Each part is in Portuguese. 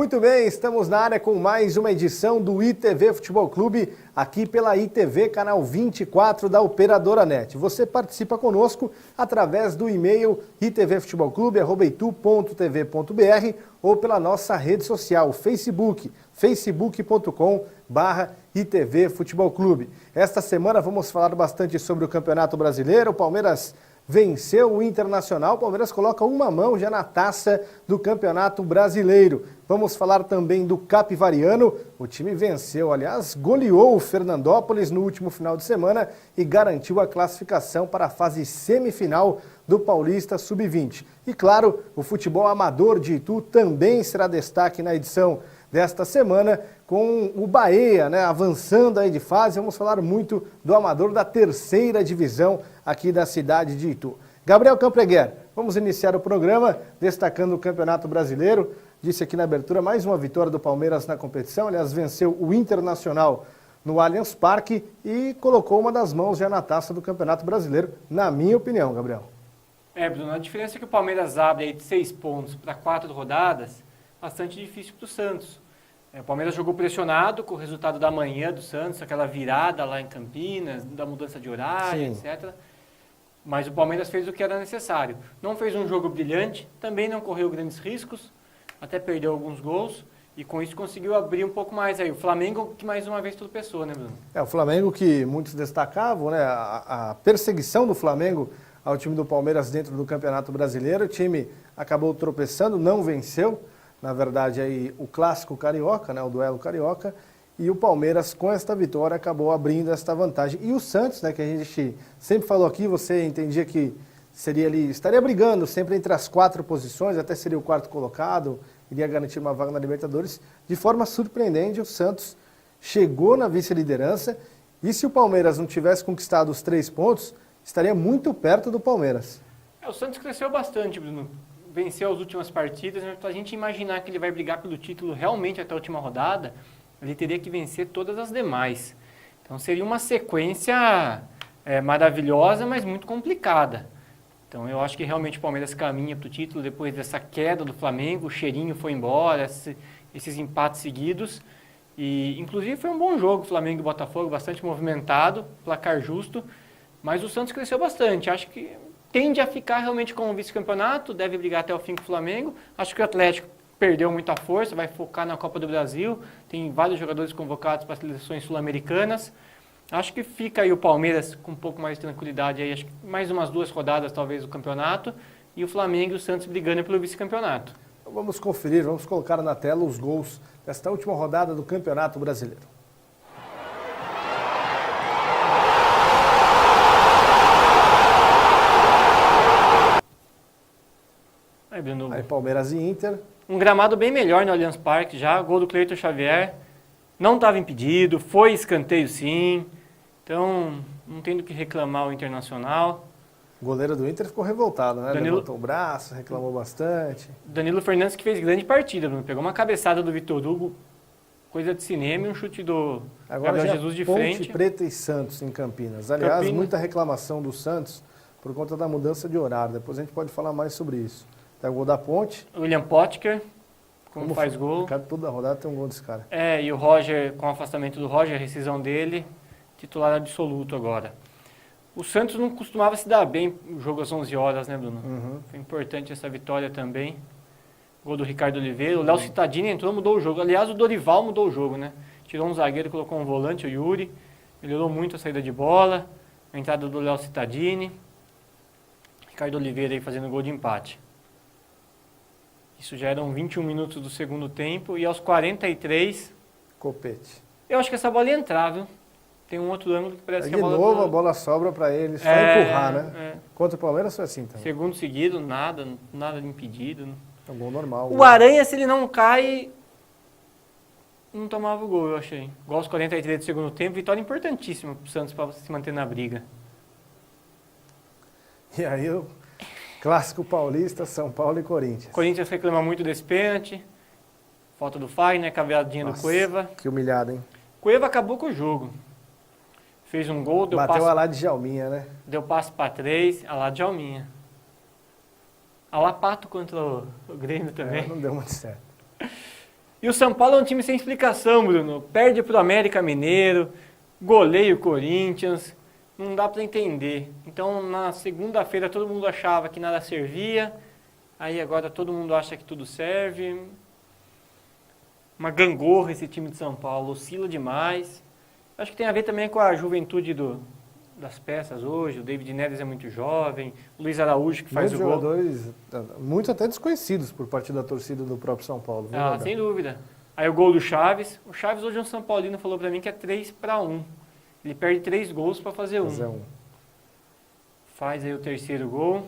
Muito bem, estamos na área com mais uma edição do ITV Futebol Clube, aqui pela ITV, canal 24 da Operadora Net. Você participa conosco através do e-mail itvfutebolclube@itu.tv.br ou pela nossa rede social, Facebook, facebook.com/ITV Futebol Clube. Esta semana vamos falar bastante sobre o Campeonato Brasileiro. O Palmeiras venceu o Internacional, o Palmeiras coloca uma mão já na taça do Campeonato Brasileiro. Vamos falar também do Capivariano, o time venceu, aliás, goleou o Fernandópolis no último final de semana e garantiu a classificação para a fase semifinal do Paulista Sub-20. E claro, o futebol amador de Itu também será destaque na edição desta semana, com o Bahia, avançando aí de fase. Vamos falar muito do amador da terceira divisão aqui da cidade de Itu. Gabriel Campreguer, vamos iniciar o programa destacando o Campeonato Brasileiro. Disse aqui na abertura, mais uma vitória do Palmeiras na competição. Aliás, venceu o Internacional no Allianz Parque e colocou uma das mãos já na taça do Campeonato Brasileiro, na minha opinião, Gabriel. Bruno, a diferença é que o Palmeiras abre aí de 6 pontos para 4 rodadas, bastante difícil para o Santos. O Palmeiras jogou pressionado com o resultado da manhã do Santos, aquela virada lá em Campinas, da mudança de horário, Sim, etc. Mas o Palmeiras fez o que era necessário. Não fez um jogo brilhante, também não correu grandes riscos, até perdeu alguns gols e com isso conseguiu abrir um pouco mais aí. O Flamengo que mais uma vez tropeçou, né, Bruno? O Flamengo que muitos destacavam, a perseguição do Flamengo ao time do Palmeiras dentro do Campeonato Brasileiro. O time acabou tropeçando, não venceu. Na verdade, aí, o clássico carioca, o duelo carioca, e o Palmeiras, com esta vitória, acabou abrindo esta vantagem. E o Santos, que a gente sempre falou aqui, você entendia que seria ali, estaria brigando sempre entre as 4 posições, até seria o 4º colocado, iria garantir uma vaga na Libertadores. De forma surpreendente, o Santos chegou na vice-liderança, e se o Palmeiras não tivesse conquistado os 3 pontos, estaria muito perto do Palmeiras. O Santos cresceu bastante, Bruno. Venceu as últimas partidas, mas para a gente imaginar que ele vai brigar pelo título realmente até a última rodada, ele teria que vencer todas as demais. Então seria uma sequência maravilhosa, mas muito complicada. Então eu acho que realmente o Palmeiras caminha para o título depois dessa queda do Flamengo, o cheirinho foi embora, esses empates seguidos. E inclusive foi um bom jogo, Flamengo e Botafogo, bastante movimentado, placar justo, mas o Santos cresceu bastante. Acho que tende a ficar realmente com o vice-campeonato, deve brigar até o fim com o Flamengo. Acho que o Atlético perdeu muita força, vai focar na Copa do Brasil, tem vários jogadores convocados para as seleções sul-americanas. Acho que fica aí o Palmeiras com um pouco mais de tranquilidade, aí, acho que mais umas 2 rodadas talvez do campeonato, e o Flamengo e o Santos brigando pelo vice-campeonato. Então vamos conferir, vamos colocar na tela os gols desta última rodada do Campeonato Brasileiro. Aí Palmeiras e Inter. Um gramado bem melhor no Allianz Parque já, gol do Cleiton Xavier. Não estava impedido, foi escanteio sim. Então, não tem do que reclamar o Internacional. O goleiro do Inter ficou revoltado, levantou o braço, reclamou bastante. Danilo Fernandes que fez grande partida, Bruno. Pegou uma cabeçada do Vitor Hugo, coisa de cinema, e um chute do Gabriel Jesus de frente. Ponte Preta e Santos em Campinas. Aliás, muita reclamação do Santos por conta da mudança de horário. Depois a gente pode falar mais sobre isso. Tem o gol da Ponte. William Potker, como faz gol. Toda a rodada tem um gol desse cara. E o Roger, com o afastamento do Roger, a rescisão dele, titular absoluto agora. O Santos não costumava se dar bem o jogo às 11 horas, né, Bruno? Uhum. Foi importante essa vitória também. Gol do Ricardo Oliveira. O Léo Cittadini entrou, mudou o jogo. Aliás, o Dorival mudou o jogo, né? Tirou um zagueiro, colocou um volante, o Yuri. Melhorou muito a saída de bola. A entrada do Léo Cittadini. Ricardo Oliveira aí fazendo gol de empate. Isso já eram 21 minutos do segundo tempo. E aos 43... Copete. Eu acho que essa bola ia entrar, viu? Tem um outro ângulo que parece que a bola... De novo a bola sobra para ele, só empurrar, né? Contra o Palmeiras foi assim também. Segundo seguido, nada de impedido. É um gol normal. O Aranha, se ele não cai, não tomava o gol, eu achei. Gol aos 43 do segundo tempo, vitória importantíssima para o Santos para se manter na briga. E aí o clássico paulista, São Paulo e Corinthians. Corinthians reclama muito desse pênalti. Falta do Fagner, caveadinha do Cueva. Que humilhado, hein? Cueva acabou com o jogo. Fez um gol, deu Bateu passe... a lá de Djalminha, né? Deu passe para 3, a lá de Djalminha. A lá Pato contra o Grêmio também. Não deu muito certo. E o São Paulo é um time sem explicação, Bruno. Perde para o América Mineiro, goleia o Corinthians, não dá para entender. Então, na segunda-feira, todo mundo achava que nada servia, aí agora todo mundo acha que tudo serve. Uma gangorra esse time de São Paulo, oscila demais. Acho que tem a ver também com a juventude das peças hoje. O David Neres é muito jovem, o Luiz Araújo que faz o gol. Jogadores, muitos até desconhecidos por parte da torcida do próprio São Paulo. Viu, Ah, sem dúvida. Aí o gol do Chaves. O Chaves hoje é um São Paulino, falou pra mim que é 3-1. Ele perde 3 gols pra fazer um. Faz aí o terceiro gol.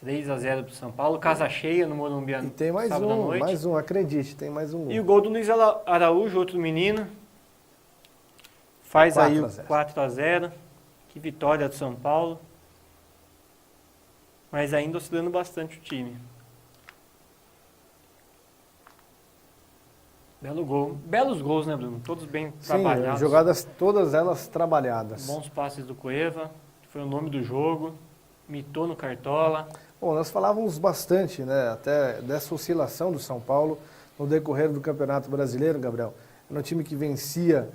3-0 pro São Paulo. Casa cheia no Morumbi. E tem mais um, acredite, tem mais um gol. E o gol do Luiz Araújo, outro menino. Faz aí o 4-0. Que vitória do São Paulo. Mas ainda oscilando bastante o time. Belo gol. Belos gols, né, Bruno? Todos bem trabalhados. Jogadas todas elas trabalhadas. Bons passes do Cueva, que foi o nome do jogo. Mitou no Cartola. Bom, nós falávamos bastante, né, até dessa oscilação do São Paulo no decorrer do Campeonato Brasileiro, Gabriel. Era um time que vencia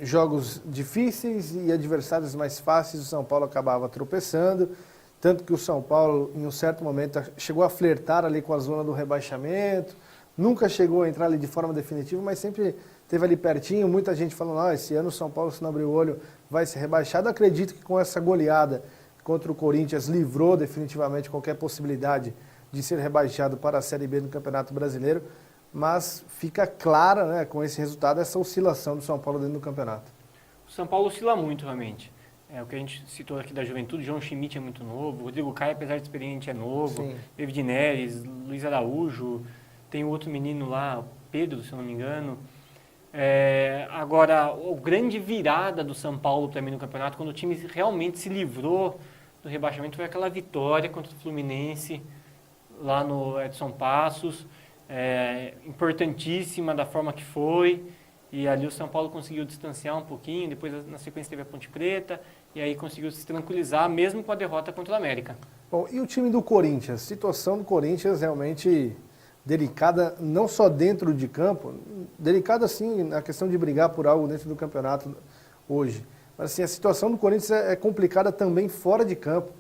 jogos difíceis e adversários mais fáceis, o São Paulo acabava tropeçando, tanto que o São Paulo, em um certo momento, chegou a flertar ali com a zona do rebaixamento, nunca chegou a entrar ali de forma definitiva, mas sempre esteve ali pertinho, muita gente falando, esse ano o São Paulo, se não abrir o olho, vai ser rebaixado. Acredito que com essa goleada contra o Corinthians, livrou definitivamente qualquer possibilidade de ser rebaixado para a Série B do Campeonato Brasileiro, mas fica clara, né, com esse resultado, essa oscilação do São Paulo dentro do campeonato. O São Paulo oscila muito, realmente. O que a gente citou aqui da juventude, João Schmidt é muito novo, o Rodrigo Caio, apesar de experiente, é novo, Sim. David Neres, Luiz Araújo, tem o outro menino lá, Pedro, se eu não me engano. Agora, a grande virada do São Paulo para mim no campeonato, quando o time realmente se livrou do rebaixamento, foi aquela vitória contra o Fluminense, lá no Edson Passos, importantíssima da forma que foi, e ali o São Paulo conseguiu distanciar um pouquinho, depois na sequência teve a Ponte Preta, e aí conseguiu se tranquilizar, mesmo com a derrota contra o América. Bom, e o time do Corinthians? A situação do Corinthians realmente delicada, não só dentro de campo, delicada sim na questão de brigar por algo dentro do campeonato hoje. Mas assim, a situação do Corinthians é complicada também fora de campo.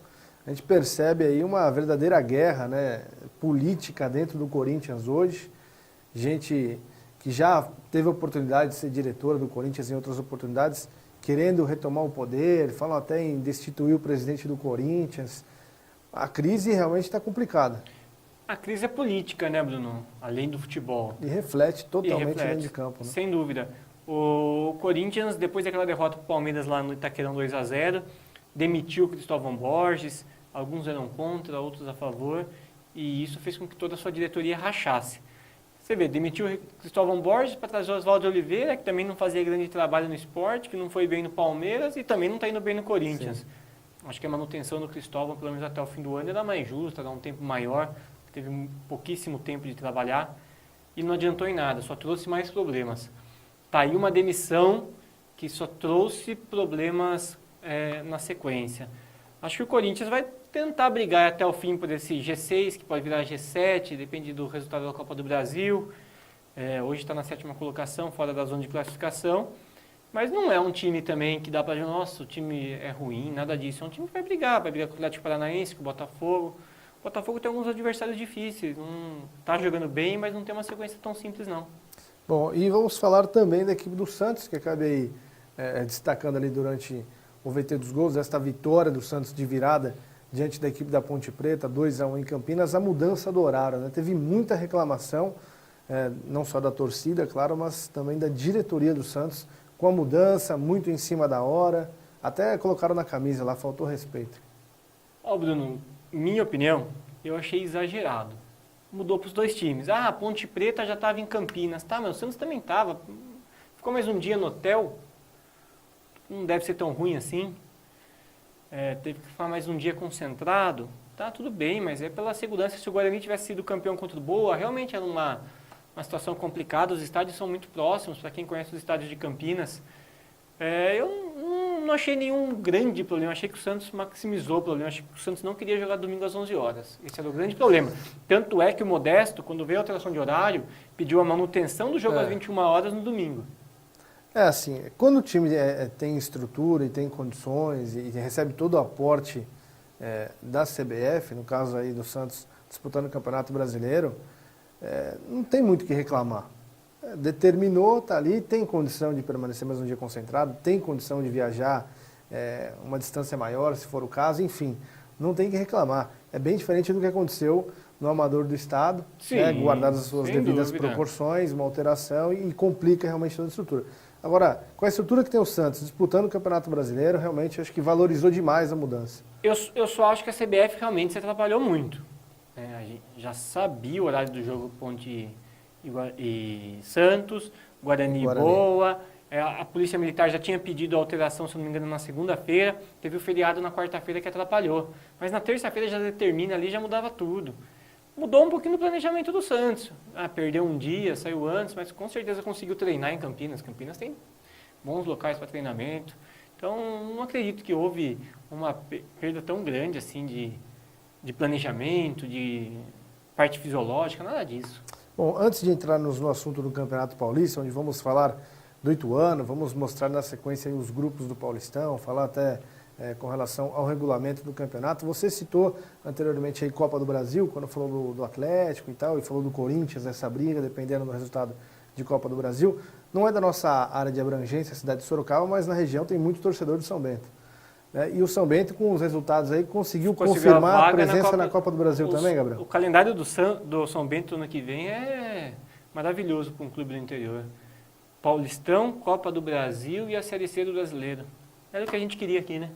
A gente percebe aí uma verdadeira guerra, né, política dentro do Corinthians hoje. Gente que já teve a oportunidade de ser diretora do Corinthians em outras oportunidades, querendo retomar o poder, falam até em destituir o presidente do Corinthians. A crise realmente está complicada. A crise é política, né, Bruno? Além do futebol. E reflete totalmente dentro de campo, né? Sem dúvida. O Corinthians, depois daquela derrota para o Palmeiras lá no Itaquerão 2-0, demitiu o Cristóvão Borges, alguns eram contra, outros a favor, e isso fez com que toda a sua diretoria rachasse. Você vê, demitiu o Cristóvão Borges para trazer o Oswaldo Oliveira, que também não fazia grande trabalho no esporte, que não foi bem no Palmeiras e também não está indo bem no Corinthians. Sim. Acho que a manutenção do Cristóvão, pelo menos até o fim do ano, era mais justa, era um tempo maior, teve pouquíssimo tempo de trabalhar e não adiantou em nada, só trouxe mais problemas. Está aí uma demissão que só trouxe problemas na sequência. Acho que o Corinthians vai tentar brigar até o fim por esse G6, que pode virar G7, depende do resultado da Copa do Brasil. Hoje está na 7ª colocação, fora da zona de classificação. Mas não é um time também que dá para dizer, nossa, o time é ruim, nada disso. É um time que vai brigar com o Atlético Paranaense, com o Botafogo. O Botafogo tem alguns adversários difíceis, não está jogando bem, mas não tem uma sequência tão simples não. Bom, e vamos falar também da equipe do Santos, que acabei destacando ali durante o VT dos gols, esta vitória do Santos de virada diante da equipe da Ponte Preta, 2-1 em Campinas, a mudança do horário, né? Teve muita reclamação, não só da torcida, claro, mas também da diretoria do Santos, com a mudança, muito em cima da hora, até colocaram na camisa lá, faltou respeito. Bruno, minha opinião, eu achei exagerado. Mudou para os dois times. A Ponte Preta já estava em Campinas. Tá, mas o Santos também estava. Ficou mais um dia no hotel. Não deve ser tão ruim assim. Teve que ficar mais um dia concentrado. Tá, tudo bem, mas é pela segurança. Se o Guarani tivesse sido campeão contra o Boa, realmente era uma situação complicada. Os estádios são muito próximos, para quem conhece os estádios de Campinas. Eu não achei nenhum grande problema, achei que o Santos maximizou o problema, achei que o Santos não queria jogar domingo às 11 horas. Esse era o grande problema. Tanto é que o Modesto, quando veio a alteração de horário, pediu a manutenção do jogo às 21 horas no domingo. É assim, quando o time tem estrutura e tem condições e recebe todo o aporte da CBF, no caso aí do Santos disputando o Campeonato Brasileiro, não tem muito o que reclamar. Determinou, está ali, tem condição de permanecer mais um dia concentrado, tem condição de viajar uma distância maior, se for o caso, enfim, não tem que reclamar. É bem diferente do que aconteceu no Amador do Estado, guardadas as suas devidas proporções, uma alteração e complica realmente toda a estrutura. Agora, com a estrutura que tem o Santos disputando o Campeonato Brasileiro, realmente acho que valorizou demais a mudança. Eu só acho que a CBF realmente se atrapalhou muito. A gente já sabia o horário do jogo Ponte e Santos, Guarani e Boa. A Polícia Militar já tinha pedido a alteração, se não me engano, na segunda-feira. Teve o feriado na quarta-feira que atrapalhou. Mas na terça-feira já determina ali, já mudava tudo. Mudou um pouquinho no planejamento do Santos. Perdeu um dia, saiu antes, mas com certeza conseguiu treinar em Campinas. Campinas tem bons locais para treinamento. Então, não acredito que houve uma perda tão grande assim de planejamento, de parte fisiológica, nada disso. Bom, antes de entrar no assunto do Campeonato Paulista, onde vamos falar do Ituano, vamos mostrar na sequência aí os grupos do Paulistão, falar até com relação ao regulamento do campeonato. Você citou anteriormente aí Copa do Brasil, quando falou do Atlético e tal, e falou do Corinthians, essa briga, dependendo do resultado de Copa do Brasil. Não é da nossa área de abrangência, a cidade de Sorocaba, mas na região tem muito torcedor de São Bento. E o São Bento, com os resultados aí, conseguiu confirmar a presença na Copa do Brasil também, Gabriel? O calendário do São Bento ano que vem é maravilhoso para um clube do interior. Paulistão, Copa do Brasil e a Série C do Brasileiro. Era o que a gente queria aqui, né?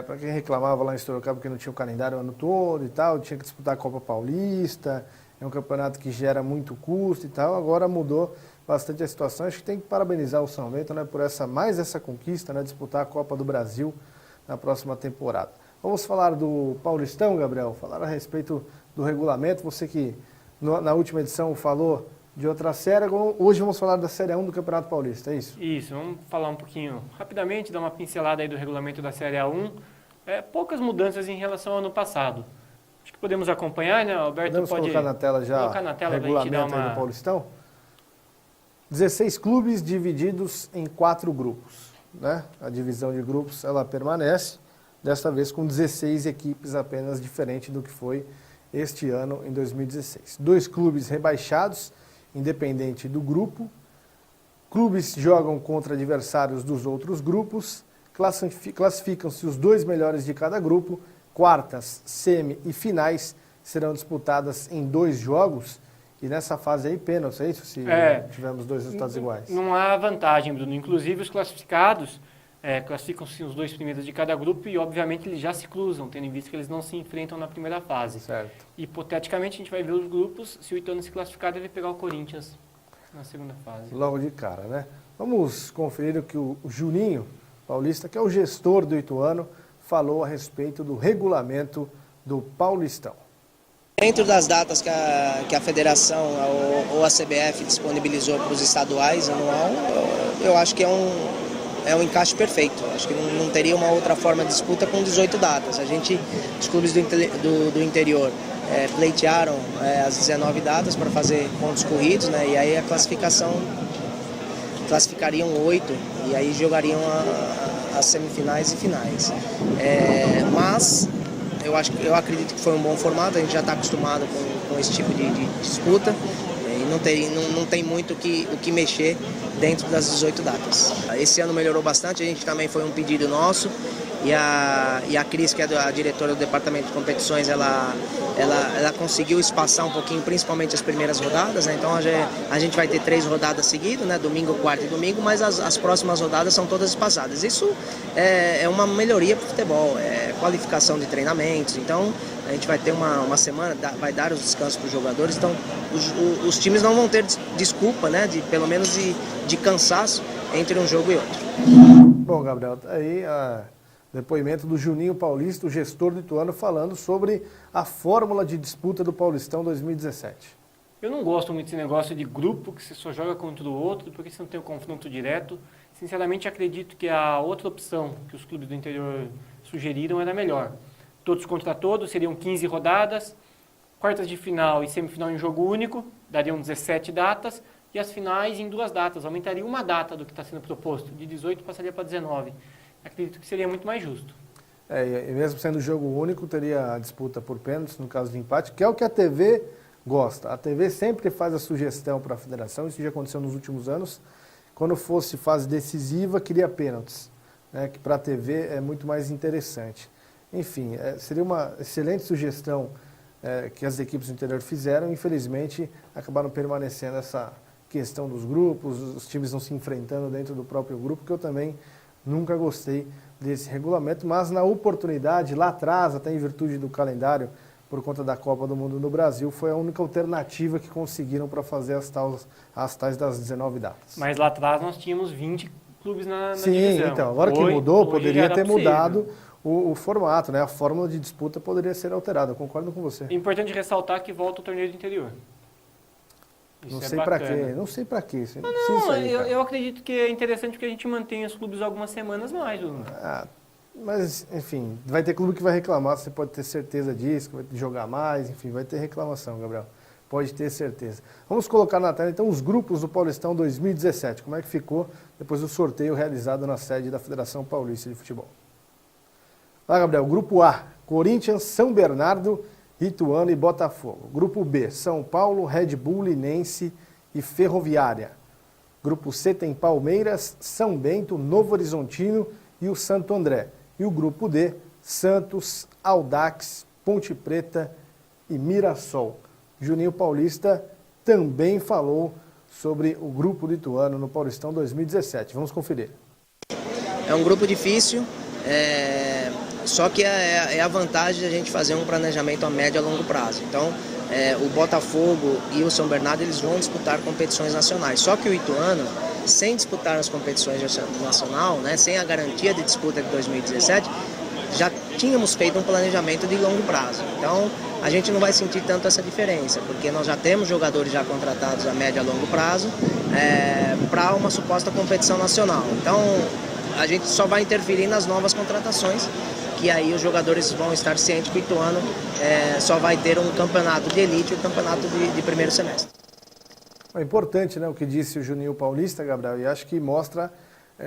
Para quem reclamava lá em Sorocaba que não tinha o calendário o ano todo e tal, tinha que disputar a Copa Paulista, é um campeonato que gera muito custo e tal, agora mudou bastante a situação. Acho que tem que parabenizar o São Bento, né, por mais essa conquista, né, disputar a Copa do Brasil na próxima temporada. Vamos falar do Paulistão, Gabriel, falar a respeito do regulamento. Você que na última edição falou de outra série, hoje vamos falar da Série 1 do Campeonato Paulista, é isso? Isso, vamos falar um pouquinho rapidamente, dar uma pincelada aí do regulamento da Série 1. Poucas mudanças em relação ao ano passado. Acho que podemos acompanhar, né, Alberto? Podemos colocar na tela já o regulamento aí do Paulistão? 16 clubes divididos em 4 grupos, né? A divisão de grupos, ela permanece, desta vez com 16 equipes apenas, diferente do que foi este ano, em 2016. 2 clubes rebaixados, independente do grupo. Clubes jogam contra adversários dos outros grupos, classificam-se os 2 melhores de cada grupo, quartas, semi e finais serão disputadas em 2 jogos, e nessa fase aí pênalti, é isso? Se tivermos 2 resultados iguais. Não há vantagem, Bruno. Inclusive os classificados classificam-se os 2 primeiros de cada grupo e obviamente eles já se cruzam, tendo em vista que eles não se enfrentam na primeira fase. Certo. Hipoteticamente a gente vai ver os grupos, se o Ituano se classificar deve pegar o Corinthians na segunda fase. Logo de cara, né? Vamos conferir o que o Juninho Paulista, que é o gestor do Ituano, falou a respeito do regulamento do Paulistão. Dentro das datas que a federação ou a CBF disponibilizou para os estaduais anual, eu acho que é um encaixe perfeito. Acho que não teria uma outra forma de disputa com 18 datas. Os clubes do interior pleitearam as 19 datas para fazer pontos corridos, né? E aí a classificariam 8 e aí jogariam as semifinais e finais. Mas eu acredito que foi um bom formato, a gente já está acostumado com esse tipo de disputa e não tem muito o que mexer dentro das 18 datas. Esse ano melhorou bastante, a gente também foi um pedido nosso e a Cris, que é a diretora do departamento de competições, ela conseguiu espaçar um pouquinho, principalmente as primeiras rodadas, né? Então a gente vai ter 3 rodadas seguidas, né? Domingo, quarta e domingo, mas as próximas rodadas são todas espaçadas. Isso é uma melhoria para o futebol, qualificação de treinamentos, então a gente vai ter uma semana, vai dar os descansos para os jogadores, então os times não vão ter desculpa, né? Pelo menos de cansaço entre um jogo e outro. Bom, Gabriel, aí depoimento do Juninho Paulista, o gestor do Ituano, falando sobre a fórmula de disputa do Paulistão 2017. Eu não gosto muito desse negócio de grupo, que você só joga contra o outro, porque você não tem um confronto direto. sinceramente acredito que a outra opção que os clubes do interior sugeriram era melhor. Todos contra todos, seriam 15 rodadas, quartas de final e semifinal em jogo único, dariam 17 datas, e as finais em 2 datas, aumentaria uma data do que está sendo proposto, de 18 passaria para 19. Acredito que seria muito mais justo. E mesmo sendo jogo único, teria a disputa por pênaltis, no caso de empate, que é o que a TV gosta. A TV sempre faz a sugestão para a federação, isso já aconteceu nos últimos anos, quando fosse fase decisiva, queria pênaltis, né, que para a TV é muito mais interessante. Enfim, seria uma excelente sugestão que as equipes do interior fizeram, infelizmente acabaram permanecendo essa questão dos grupos, os times não se enfrentando dentro do próprio grupo, que eu também nunca gostei desse regulamento, mas na oportunidade, lá atrás, até em virtude do calendário, por conta da Copa do Mundo no Brasil, foi a única alternativa que conseguiram para fazer as tais das 19 datas. Mas lá atrás nós tínhamos 20 clubes na Sim, divisão. então, agora que mudou, poderia ter possível. mudado o formato, né? A fórmula de disputa poderia ser alterada, eu concordo com você. É importante ressaltar que volta o torneio do interior. Isso Não é sei para bacana. quê, não sei para quê. Eu acredito que é interessante porque a gente mantém os clubes algumas semanas mais. Mas, enfim, vai ter clube que vai reclamar, você pode ter certeza disso, que vai jogar mais, enfim, vai ter reclamação, Gabriel. Pode ter certeza. Vamos colocar na tela, então, os grupos do Paulistão 2017. Como é que ficou depois do sorteio realizado na sede da Federação Paulista de Futebol? Lá, Gabriel, Grupo A, Corinthians, São Bernardo, Ituano e Botafogo. Grupo B, São Paulo, Red Bull, Linense e Ferroviária. Grupo C tem Palmeiras, São Bento, Novo Horizontino e o Santo André. E o grupo D, Santos, Audax, Ponte Preta e Mirassol. Juninho Paulista também falou sobre o grupo do Ituano no Paulistão 2017. Vamos conferir. É um grupo difícil, só que é a vantagem de a gente fazer um planejamento a médio e a longo prazo. Então, o Botafogo e o São Bernardo eles vão disputar competições nacionais. Só que o Ituano, sem disputar as competições nacional, né, sem a garantia de disputa de 2017, já tínhamos feito um planejamento de longo prazo. Então, a gente não vai sentir tanto essa diferença, porque nós já temos jogadores já contratados a médio e a longo prazo para uma suposta competição nacional. Então, a gente só vai interferir nas novas contratações, que aí os jogadores vão estar cientes que o Ituano só vai ter um campeonato de elite e um campeonato de primeiro semestre. É importante, né, o que disse o Juninho Paulista, Gabriel, e acho que mostra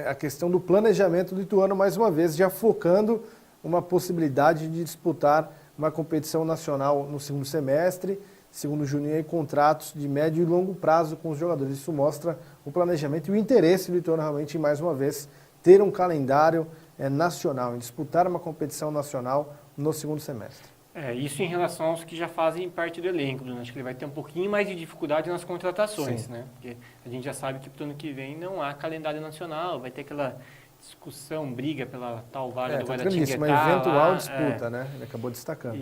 a questão do planejamento do Ituano, mais uma vez, já focando uma possibilidade de disputar uma competição nacional no segundo semestre, segundo o Juninho, contratos de médio e longo prazo com os jogadores. Isso mostra o planejamento e o interesse do Ituano realmente, mais uma vez, ter um calendário nacional, em disputar uma competição nacional no segundo semestre. Isso em relação aos que já fazem parte do elenco, Bruno. Acho que ele vai ter um pouquinho mais de dificuldade nas contratações, né? Porque a gente já sabe que para o ano que vem não há calendário nacional, vai ter aquela discussão, briga pela tal vaga do Guaratinguetá. Uma eventual disputa, né? Ele acabou destacando.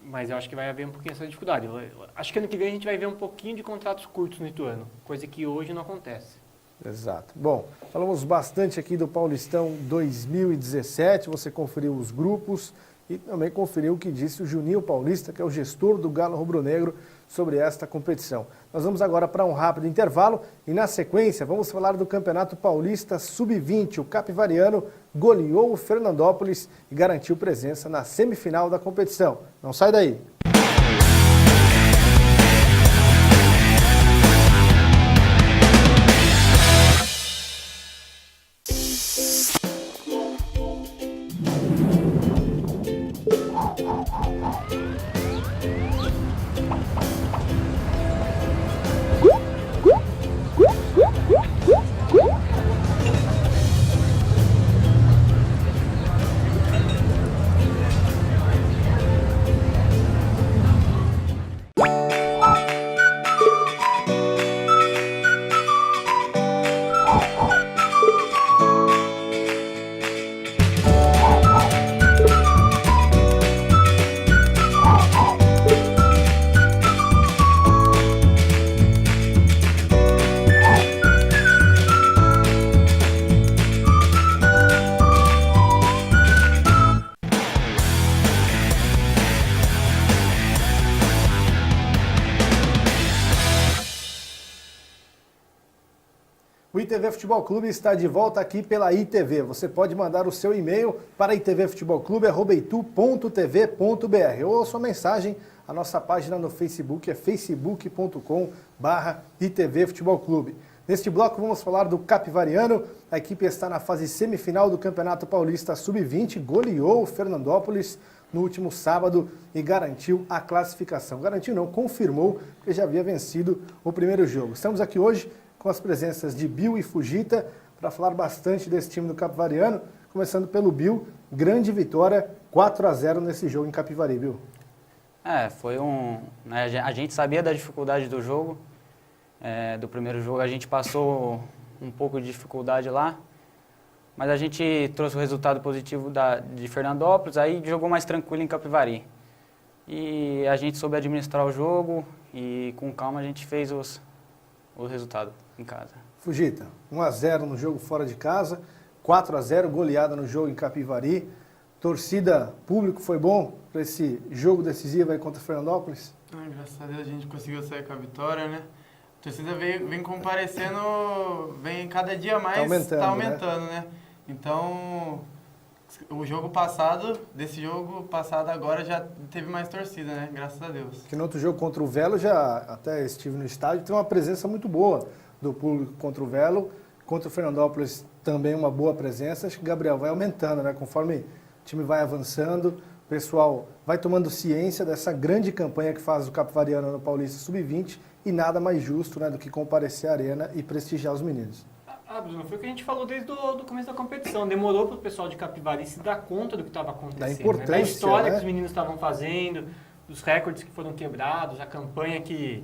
Mas eu acho que vai haver um pouquinho essa dificuldade. Acho que ano que vem a gente vai ver um pouquinho de contratos curtos no Ituano, coisa que hoje não acontece. Exato. Bom, falamos bastante aqui do Paulistão 2017, você conferiu os grupos e também conferiu o que disse o Juninho Paulista, que é o gestor do Galo Rubro-Negro, sobre esta competição. Nós vamos agora para um rápido intervalo e, na sequência, vamos falar do Campeonato Paulista Sub-20. O Capivariano goleou o Fernandópolis e garantiu presença na semifinal da competição. Não sai daí! O ITV Futebol Clube está de volta aqui pela ITV. Você pode mandar o seu e-mail para itvfutebolclube@itu.tv.br ou a sua mensagem. A nossa página no Facebook é facebook.com/ITV Futebol Clube. Neste bloco vamos falar do Capivariano. A equipe está na fase semifinal do Campeonato Paulista Sub-20, goleou o Fernandópolis no último sábado e garantiu a classificação. Garantiu não, confirmou que já havia vencido o primeiro jogo. Estamos aqui hoje com as presenças de Bill e Fujita para falar bastante desse time do Capivariano, começando pelo Bill, grande vitória, 4-0 nesse jogo em Capivari, Bill. Foi né, a gente sabia da dificuldade do jogo, do primeiro jogo, a gente passou um pouco de dificuldade lá, mas a gente trouxe o resultado positivo de Fernandópolis, aí jogou mais tranquilo em Capivari. E a gente soube administrar o jogo e com calma a gente fez o resultado em casa. Fujita, 1-0 no jogo fora de casa, 4-0, goleada no jogo em Capivari. Torcida, público foi bom para esse jogo decisivo aí contra o Fernandópolis? Graças a Deus a gente conseguiu sair com a vitória, né? A torcida vem comparecendo, vem cada dia mais, tá aumentando, né? Então, desse jogo passado agora já teve mais torcida, né? Graças a Deus. Que no outro jogo contra o Velo, já até estive no estádio, tem uma presença muito boa do público contra o Velo. Contra o Fernandópolis também uma boa presença. Acho que o Gabriel vai aumentando, né? Conforme o time vai avançando, o pessoal vai tomando ciência dessa grande campanha que faz o Capivariano no Paulista Sub-20 e nada mais justo, né, do que comparecer à arena e prestigiar os meninos. Bruno, foi o que a gente falou desde o começo da competição. Demorou para o pessoal de Capivari se dar conta do que estava acontecendo. Da importância, da história, né, que os meninos estavam fazendo, dos recordes que foram quebrados, a campanha que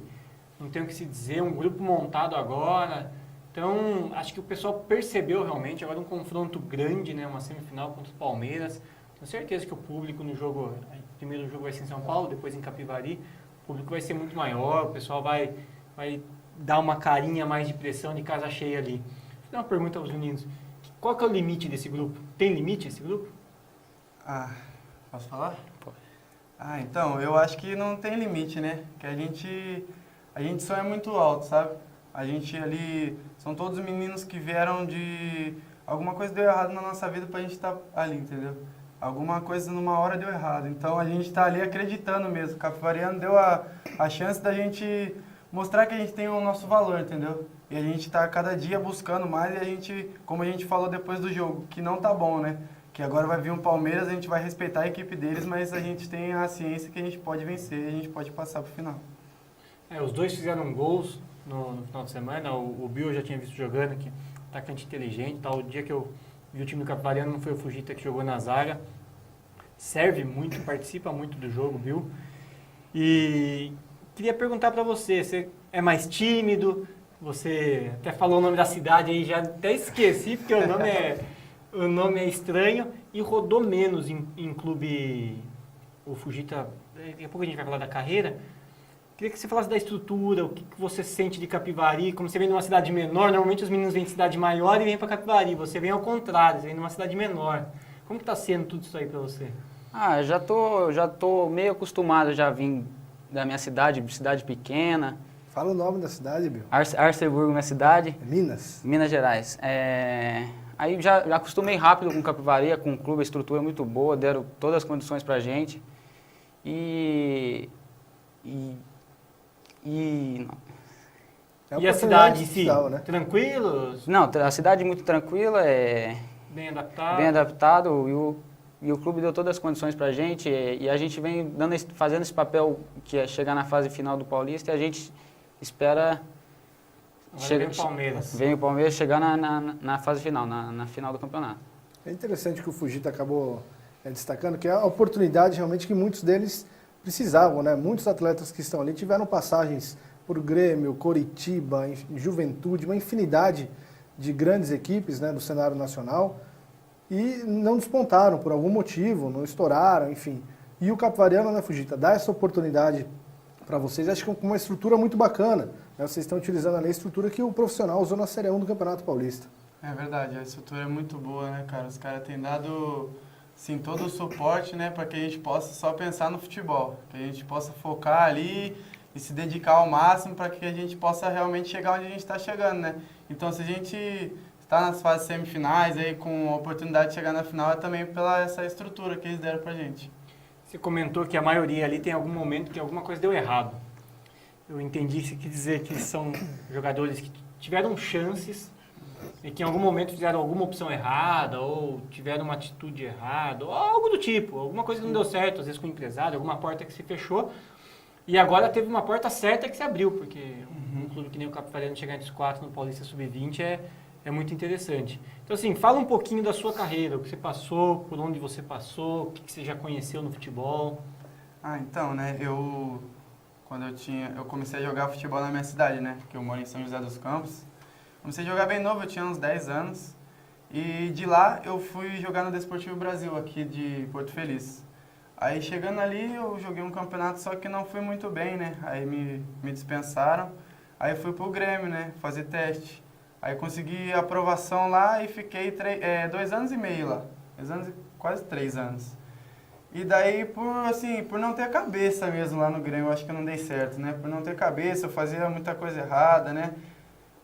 não tem o que se dizer, um grupo montado agora. Então, acho que o pessoal percebeu realmente, agora um confronto grande, né, uma semifinal contra o Palmeiras. Tenho certeza que o público no jogo, o primeiro jogo vai ser em São Paulo, depois em Capivari, o público vai ser muito maior, o pessoal vai dar uma carinha mais de pressão de casa cheia ali. Vou dar uma pergunta aos meninos. Qual que é o limite desse grupo? Tem limite esse grupo? Posso falar? Pode. Então, eu acho que não tem limite, né? Que a gente sonha muito alto, sabe? A gente ali, são todos meninos que vieram de... Alguma coisa deu errado na nossa vida pra gente estar ali, entendeu? Alguma coisa numa hora deu errado. Então a gente tá ali acreditando mesmo. O Capivariano deu a chance da gente mostrar que a gente tem o nosso valor, entendeu? E a gente tá cada dia buscando mais e a gente, como a gente falou depois do jogo, que não tá bom, né? Que agora vai vir um Palmeiras, a gente vai respeitar a equipe deles, mas a gente tem a ciência que a gente pode vencer e a gente pode passar pro final. Os dois fizeram gols no final de semana. O Bill eu já tinha visto jogando, que atacante inteligente. Tá? O dia que eu vi o time do Capivariano não foi o Fujita que jogou na zaga. Serve muito, participa muito do jogo, Bill. E queria perguntar para você é mais tímido? Você até falou o nome da cidade aí, já até esqueci, porque o nome é estranho. E rodou menos em clube, o Fujita, daqui a pouco a gente vai falar da carreira. Queria que você falasse da estrutura, o que você sente de Capivari, como você vem de uma cidade menor, normalmente os meninos vêm de cidade maior e vêm para Capivari, você vem ao contrário, você vem de uma cidade menor. Como que está sendo tudo isso aí para você? Eu já tô meio acostumado, já vim da minha cidade pequena. Fala o nome da cidade, Bill. Arceburgo, minha cidade. Minas. Minas Gerais. Aí já acostumei rápido com Capivari, com o clube, a estrutura é muito boa, deram todas as condições pra gente. E a cidade em si, né? Tranquilos? Não, a cidade é muito tranquila, bem adaptado. Bem adaptado e o clube deu todas as condições pra gente e a gente vem fazendo esse papel que é chegar na fase final do Paulista e a gente espera vem o Palmeiras. Vem o Palmeiras chegar na fase final, na final do campeonato. É interessante que o Fujita acabou destacando, que é a oportunidade realmente que muitos deles precisavam, né? Muitos atletas que estão ali tiveram passagens por Grêmio, Coritiba, Juventude, uma infinidade de grandes equipes, né, do cenário nacional e não despontaram por algum motivo, não estouraram, enfim. E o Capivariano, né, Fujita, dá essa oportunidade para vocês, acho que com uma estrutura muito bacana, né? Vocês estão utilizando ali a estrutura que o profissional usou na Série 1 do Campeonato Paulista. É verdade, a estrutura é muito boa, né, cara? Os caras têm dado, sim, todo o suporte, né, para que a gente possa só pensar no futebol, que a gente possa focar ali e se dedicar ao máximo para que a gente possa realmente chegar onde a gente está chegando, né? Então, se a gente está nas fases semifinais, aí, com a oportunidade de chegar na final, é também pela essa estrutura que eles deram pra gente. Você comentou que a maioria ali tem algum momento que alguma coisa deu errado. Eu entendi que você quis dizer que são jogadores que tiveram chances e que em algum momento fizeram alguma opção errada ou tiveram uma atitude errada ou algo do tipo, alguma coisa que não deu certo, às vezes com o empresário, alguma porta que se fechou e agora teve uma porta certa que se abriu, porque um clube que nem o Capivariano chegar entre os 4 no Paulista Sub-20 é muito interessante. Então, assim, fala um pouquinho da sua carreira, o que você passou, por onde você passou, o que você já conheceu no futebol. Então, né, quando eu comecei a jogar futebol na minha cidade, né, porque eu moro em São José dos Campos. Comecei a jogar bem novo, eu tinha uns 10 anos. E de lá eu fui jogar no Desportivo Brasil, aqui de Porto Feliz. Aí chegando ali eu joguei um campeonato, só que não fui muito bem, né, aí me dispensaram. Aí fui pro Grêmio, né, fazer teste. Aí consegui aprovação lá e fiquei 2 anos e meio lá. 2 anos, quase 3 anos. E daí, por não ter cabeça mesmo lá no Grêmio, eu acho que eu não dei certo, né? Por não ter cabeça, eu fazia muita coisa errada, né?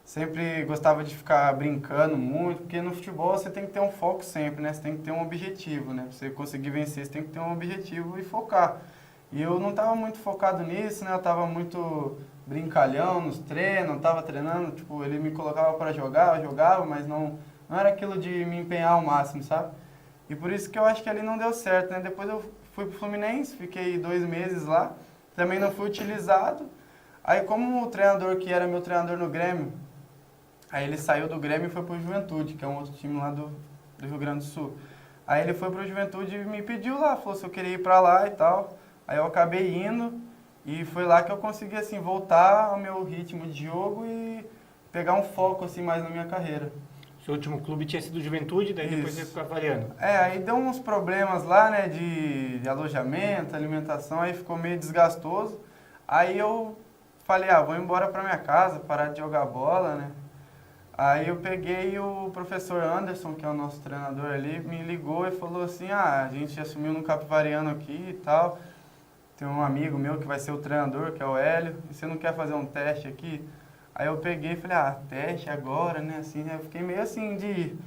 Sempre gostava de ficar brincando muito, porque no futebol você tem que ter um foco sempre, né? Você tem que ter um objetivo, né? Pra você conseguir vencer, você tem que ter um objetivo e focar. E eu não estava muito focado nisso, né? Eu estava muito brincalhão nos treinos, estava treinando, tipo, ele me colocava para jogar, eu jogava, mas não era aquilo de me empenhar ao máximo, sabe? E por isso que eu acho que ali não deu certo, né? Depois eu fui pro Fluminense, fiquei 2 meses lá, também não fui utilizado. Aí como o treinador que era meu treinador no Grêmio, aí ele saiu do Grêmio e foi pro Juventude, que é um outro time lá do Rio Grande do Sul. Aí ele foi pro Juventude e me pediu lá, falou se eu queria ir para lá e tal. Aí eu acabei indo e foi lá que eu consegui assim voltar ao meu ritmo de jogo e pegar um foco assim mais na minha carreira. Seu último clube tinha sido Juventude, daí depois você ficou avaliando. Aí deu uns problemas lá, né, de alojamento, alimentação, aí ficou meio desgastoso. Aí eu falei, vou embora pra minha casa, parar de jogar bola, né. Aí eu peguei o professor Anderson, que é o nosso treinador ali, me ligou e falou assim, a gente assumiu no Capivariano aqui e tal. Tem um amigo meu que vai ser o treinador, que é o Hélio, e você não quer fazer um teste aqui? Aí eu peguei e falei, teste agora, né, assim, eu fiquei meio assim de ir.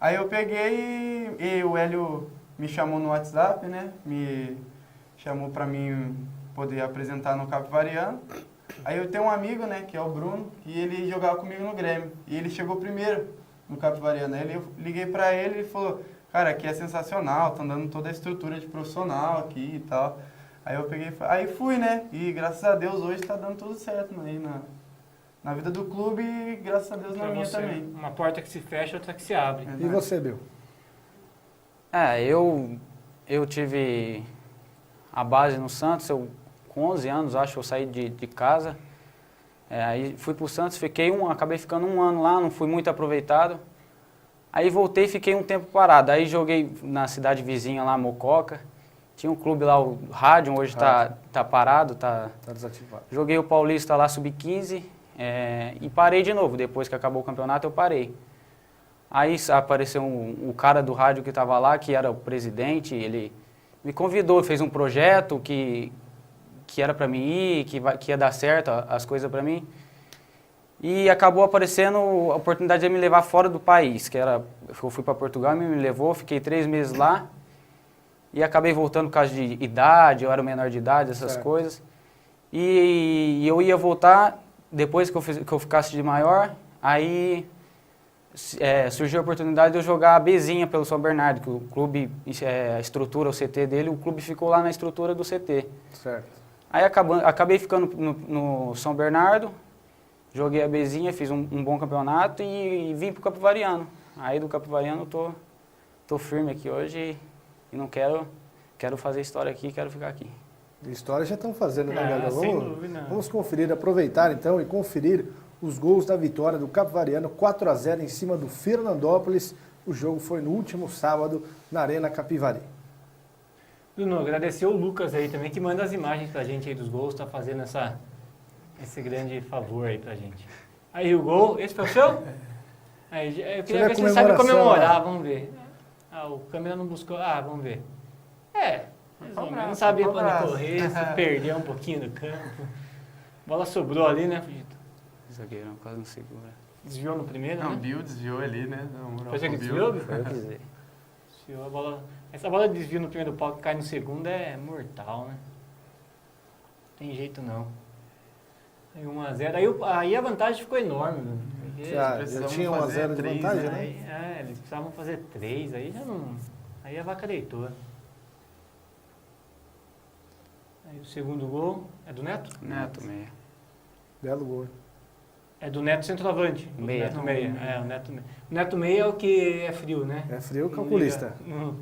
Aí eu peguei e o Hélio me chamou no WhatsApp, né, me chamou pra mim poder apresentar no Capivariano. Aí eu tenho um amigo, né, que é o Bruno, e ele jogava comigo no Grêmio, e ele chegou primeiro no Capivariano. Aí eu liguei pra ele e ele falou, cara, aqui é sensacional, estão dando toda a estrutura de profissional aqui e tal. Aí eu peguei, aí fui, né, e graças a Deus hoje tá dando tudo certo aí na vida do clube e graças a Deus na minha também. Uma porta que se fecha, outra que se abre. E você, Bill? Eu tive a base no Santos, com 11 anos, acho, eu saí de casa. Aí fui pro Santos, acabei ficando 1 ano lá, não fui muito aproveitado. Aí voltei e fiquei um tempo parado. Aí joguei na cidade vizinha lá, Mococa. Tinha um clube lá, o Rádio, hoje tá parado, tá desativado. Joguei o Paulista lá, Sub-15, e parei de novo. Depois que acabou o campeonato, eu parei. Aí apareceu o cara do rádio que estava lá, que era o presidente, ele me convidou, fez um projeto que era para mim ir, que ia dar certo as coisas para mim. E acabou aparecendo a oportunidade de me levar fora do país, eu fui para Portugal, me levou, fiquei 3 meses lá. E acabei voltando por causa de idade, eu era menor de idade, essas coisas. E eu ia voltar, depois que eu ficasse de maior, aí surgiu a oportunidade de eu jogar a Bzinha pelo São Bernardo, que o clube, a estrutura, o CT dele, o clube ficou lá na estrutura do CT. Certo. Aí acabei ficando no São Bernardo, joguei a Bzinha, fiz um bom campeonato e vim pro Capivariano. Aí do Capivariano tô firme aqui hoje e não quero fazer história aqui, quero ficar aqui. História já estão fazendo, né, galera? Sem dúvida. Vamos conferir, aproveitar então e conferir os gols da vitória do Capivariano, 4-0 em cima do Fernandópolis. O jogo foi no último sábado na Arena Capivari. Bruno, agradecer o Lucas aí também, que manda as imagens pra gente aí dos gols, tá fazendo esse grande favor aí pra gente. Aí o gol, esse foi o seu? Aí, eu queria ver se você sabe comemorar, vamos ver. O câmera não buscou, vamos ver. Não sabia pra onde correr, se perdeu um pouquinho do campo. A bola sobrou ali, né, Fugito? O zagueirão quase não segura. Desviou no primeiro, Não, o né? Bill desviou ali, né? Deu uma moral Foi você que pro Bill. desviou, Bill? Foi eu que dei. Desviou a bola. Essa bola de desvio no primeiro pau que cai no segundo é mortal, né? Não tem jeito não. Aí 1x0. Aí a vantagem ficou enorme, mano. Porque Já precisamos tinha 1 a 0 de fazer vantagem, três, né? eles precisavam fazer 3, aí já não. Aí a vaca deitou. Aí o segundo gol é do Neto? Neto, meia. Belo gol. É do Neto centroavante. O Meia. Neto meia. É, o Neto meia. O Neto meia é o que é frio, né? É frio Não calculista. liga,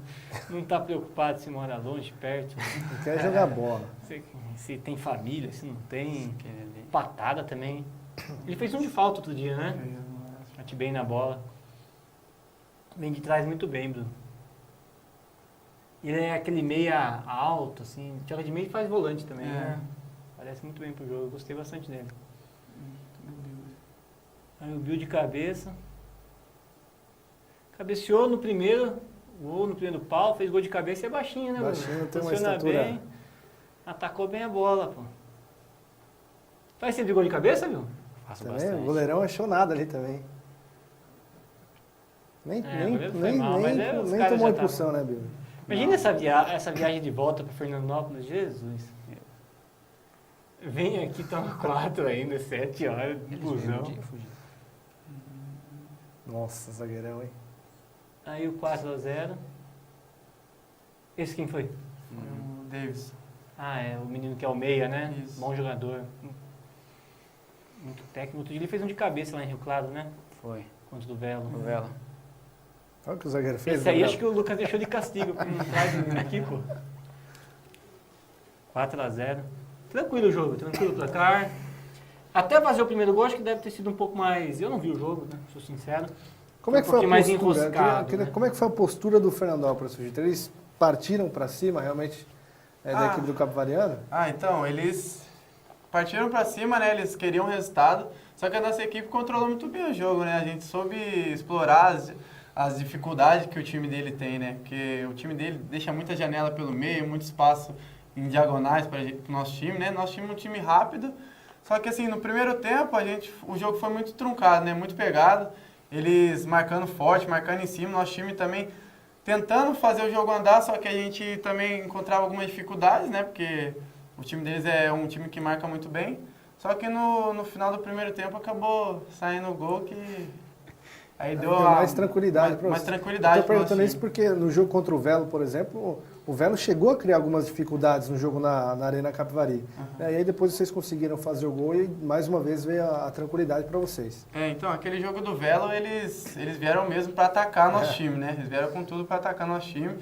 não tá preocupado se mora longe, perto. Não quer jogar bola. Se tem família, se não tem. Aquele ali. Patada também. Ele fez um de falta outro dia, né? Bate bem na bola. Vem de trás muito bem, Bruno. Ele é aquele meia alto, assim. Joga de meio e faz volante também, né? Parece muito bem pro jogo. Eu gostei bastante dele. Aí o Bill de cabeça. Cabeceou no primeiro gol, no primeiro pau. Fez gol de cabeça e é baixinho, né, Bruno? Baixinho, tem uma Funciona estatura. bem. Atacou bem a bola, pô. Faz sempre gol de cabeça, viu? Faço Também, bastante. o goleirão achou nada ali também. Nem, É, nem, o goleiro foi nem, mal, mas nem, os nem caras tomou já impulsão, né, Bill? Imagina essa viagem de volta para Fernandópolis, Jesus. Vem aqui, toma 4 ainda, 7 horas de Eles veio busão. de fugir. Nossa, zagueirão, hein? Aí o 4x0. Esse quem foi? Foi o Davis. Ah, é o menino que é o meia, né? Isso. Bom jogador. Muito técnico. Outro dia ele fez um de cabeça lá em Rio Claro, né? Foi. Contra o do Velo. Novela. Olha o que o zagueiro fez. Esse aí Gabriel. acho que o Lucas deixou de castigo. Não traz o menino aqui, pô. 4x0. Tranquilo o jogo, tranquilo o placar. Até fazer o primeiro gol, acho que deve ter sido um pouco mais. Eu não vi o jogo, né? Sou sincero. Como é que foi a pouquinho mais postura? enroscado, né? Como é que foi a postura do Fernandópolis, Fugito? Eles partiram para cima, realmente, da equipe do Capivariano? Então, eles partiram pra cima, né? Eles queriam resultado. Só que a nossa equipe controlou muito bem o jogo, né? A gente soube explorar as dificuldades que o time dele tem, né? Porque o time dele deixa muita janela pelo meio, muito espaço em diagonais para o nosso time, né? Nosso time é um time rápido. Só que assim, no primeiro tempo, o jogo foi muito truncado, né? Muito pegado. Eles marcando forte, marcando em cima. Nosso time também tentando fazer o jogo andar, só que a gente também encontrava algumas dificuldades, né? Porque o time deles é um time que marca muito bem. Só que no final do primeiro tempo acabou saindo o gol que... Aí deu mais tranquilidade para mais tranquilidade. Estou perguntando pro isso nosso porque no jogo contra o Velo, por exemplo, o Velo chegou a criar algumas dificuldades no jogo na Arena Capivari. E aí depois vocês conseguiram fazer o gol e mais uma vez veio a tranquilidade para vocês. Então, aquele jogo do Velo, eles vieram mesmo para atacar nosso time, né? Eles vieram com tudo para atacar nosso time.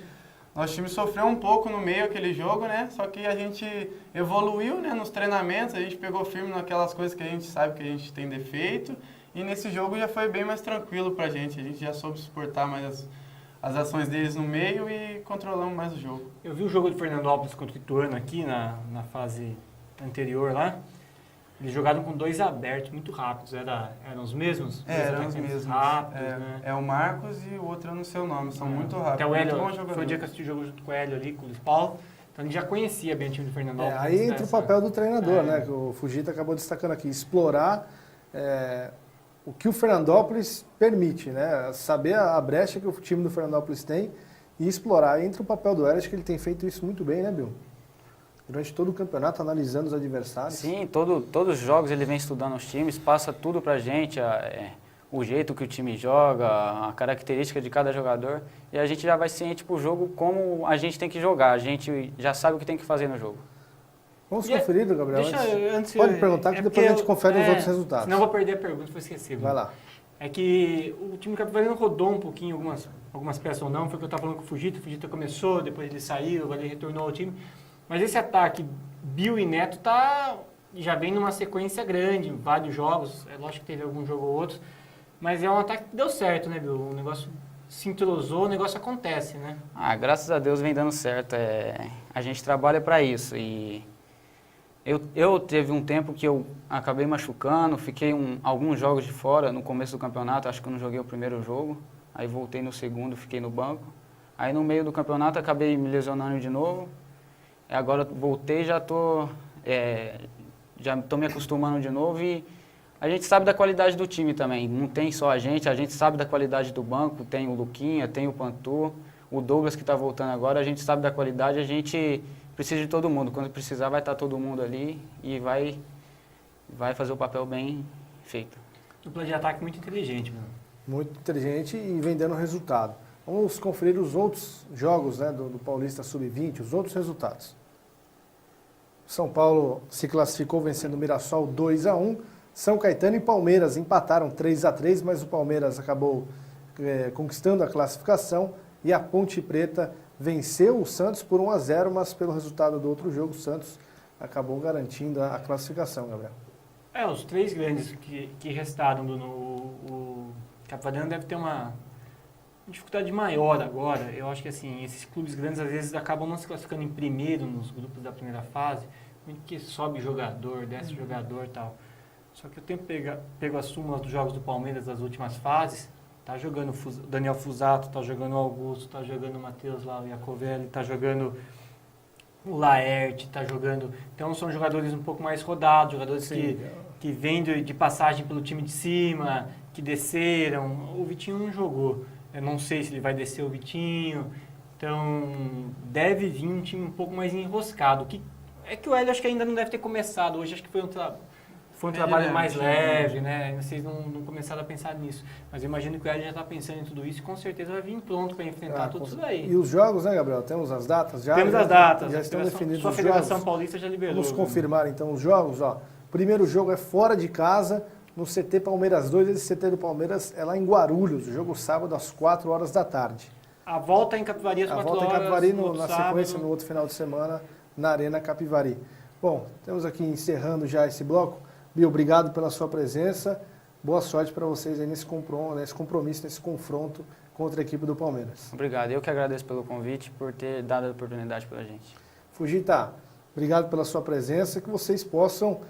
Nosso time sofreu um pouco no meio aquele jogo, né? Só que a gente evoluiu, né, nos treinamentos, a gente pegou firme naquelas coisas que a gente sabe que a gente tem defeito. E nesse jogo já foi bem mais tranquilo pra gente. A gente já soube suportar mais as ações deles no meio e controlamos mais o jogo. Eu vi o jogo de Fernandópolis contra o Ituano aqui na fase anterior lá. Eles jogaram com 2 abertos muito rápidos. Eram os mesmos? Eram os Atacantes mesmos. Rápidos, né? É o Marcos e o outro eu não sei o nome, são muito rápidos. Até o muito Hélio, bons jogadores. foi o dia que eu assisti o jogo junto com o Hélio ali, com o Luiz Paulo. Então ele já conhecia bem o time do Fernandópolis. Aí entra o papel do treinador, É. né? Que o Fugito acabou destacando aqui. Explorar o que o Fernandópolis permite, né? Saber a brecha que o time do Fernandópolis tem e explorar. Entra o papel do Hélio, acho que ele tem feito isso muito bem, né, Bill? Durante todo o campeonato, analisando os adversários. Sim, todos os jogos ele vem estudando os times, passa tudo pra gente, o jeito que o time joga, a característica de cada jogador. E a gente já vai ciente pro jogo como a gente tem que jogar, a gente já sabe o que tem que fazer no jogo. Vamos conferir, Gabriel. Antes, Pode perguntar que depois a gente confere os outros resultados. Senão eu vou perder a pergunta, vou esquecer. Vai lá. É que o time capivarino rodou um pouquinho algumas peças ou não. Foi o que eu estava falando com o Fugito começou, depois ele saiu, agora ele retornou ao time. Mas esse ataque, Bill e Neto, já vem numa sequência grande, vários jogos. É lógico que teve algum jogo ou outro. Mas é um ataque que deu certo, né, Bill? O negócio se entrosou, o negócio acontece, né? Graças a Deus vem dando certo. A gente trabalha para isso. E eu teve um tempo que eu acabei machucando, fiquei alguns jogos de fora no começo do campeonato, acho que eu não joguei o primeiro jogo. Aí voltei no segundo, fiquei no banco. Aí no meio do campeonato acabei me lesionando de novo. Agora voltei e já já estou me acostumando de novo e a gente sabe da qualidade do time também. Não tem só a gente sabe da qualidade do banco, tem o Luquinha, tem o Pantu, o Douglas que está voltando agora, a gente sabe da qualidade, a gente precisa de todo mundo. Quando precisar vai estar todo mundo ali e vai fazer o papel bem feito. Dupla de ataque muito inteligente, mano. Muito inteligente e vem dando resultado. Vamos conferir os outros jogos, né, do Paulista Sub-20, os outros resultados. São Paulo se classificou vencendo o Mirassol 2-1. São Caetano e Palmeiras empataram 3-3, mas o Palmeiras acabou conquistando a classificação e a Ponte Preta venceu o Santos por 1-0, mas pelo resultado do outro jogo, o Santos acabou garantindo a classificação, Gabriel. Os três grandes que restaram o Capivariano deve ter uma dificuldade maior agora. Eu acho que assim, esses clubes grandes às vezes acabam não se classificando em primeiro nos grupos da primeira fase, porque sobe jogador, desce jogador e tal. Só que eu tenho pego as súmulas dos jogos do Palmeiras das últimas fases, tá jogando o Daniel Fusato, tá jogando o Augusto, tá jogando o Matheus lá, o Iacovelli, tá jogando o Laerte, tá jogando... Então são jogadores um pouco mais rodados, jogadores que vêm de passagem pelo time de cima, que desceram. O Vitinho não jogou. Eu não sei se ele vai descer o Vitinho. Então deve vir um time um pouco mais enroscado. É que o Hélio acho que ainda não deve ter começado. Hoje acho que foi um trabalho mais leve, né? Vocês não começaram a pensar nisso. Mas eu imagino que o Hélio já está pensando em tudo isso e com certeza vai vir pronto para enfrentar tudo isso daí. E os jogos, né, Gabriel? Temos as datas já? Temos as datas. Já estão definidos Sua os Federação jogos. Paulista já liberou. Vamos confirmar então os jogos. Ó. Primeiro jogo é fora de casa, no CT Palmeiras 2. Esse CT do Palmeiras é lá em Guarulhos. O jogo sábado às 4 horas da tarde. A volta em Capivari às 4 horas. A volta em Capivari na sábado. sequência, no outro final de semana, na Arena Capivari. Bom, estamos aqui encerrando já esse bloco. Bia, obrigado pela sua presença. Boa sorte para vocês aí nesse compromisso, nesse confronto contra a equipe do Palmeiras. Obrigado. Eu que agradeço pelo convite, por ter dado a oportunidade para a gente. Fujita, obrigado pela sua presença, que vocês possam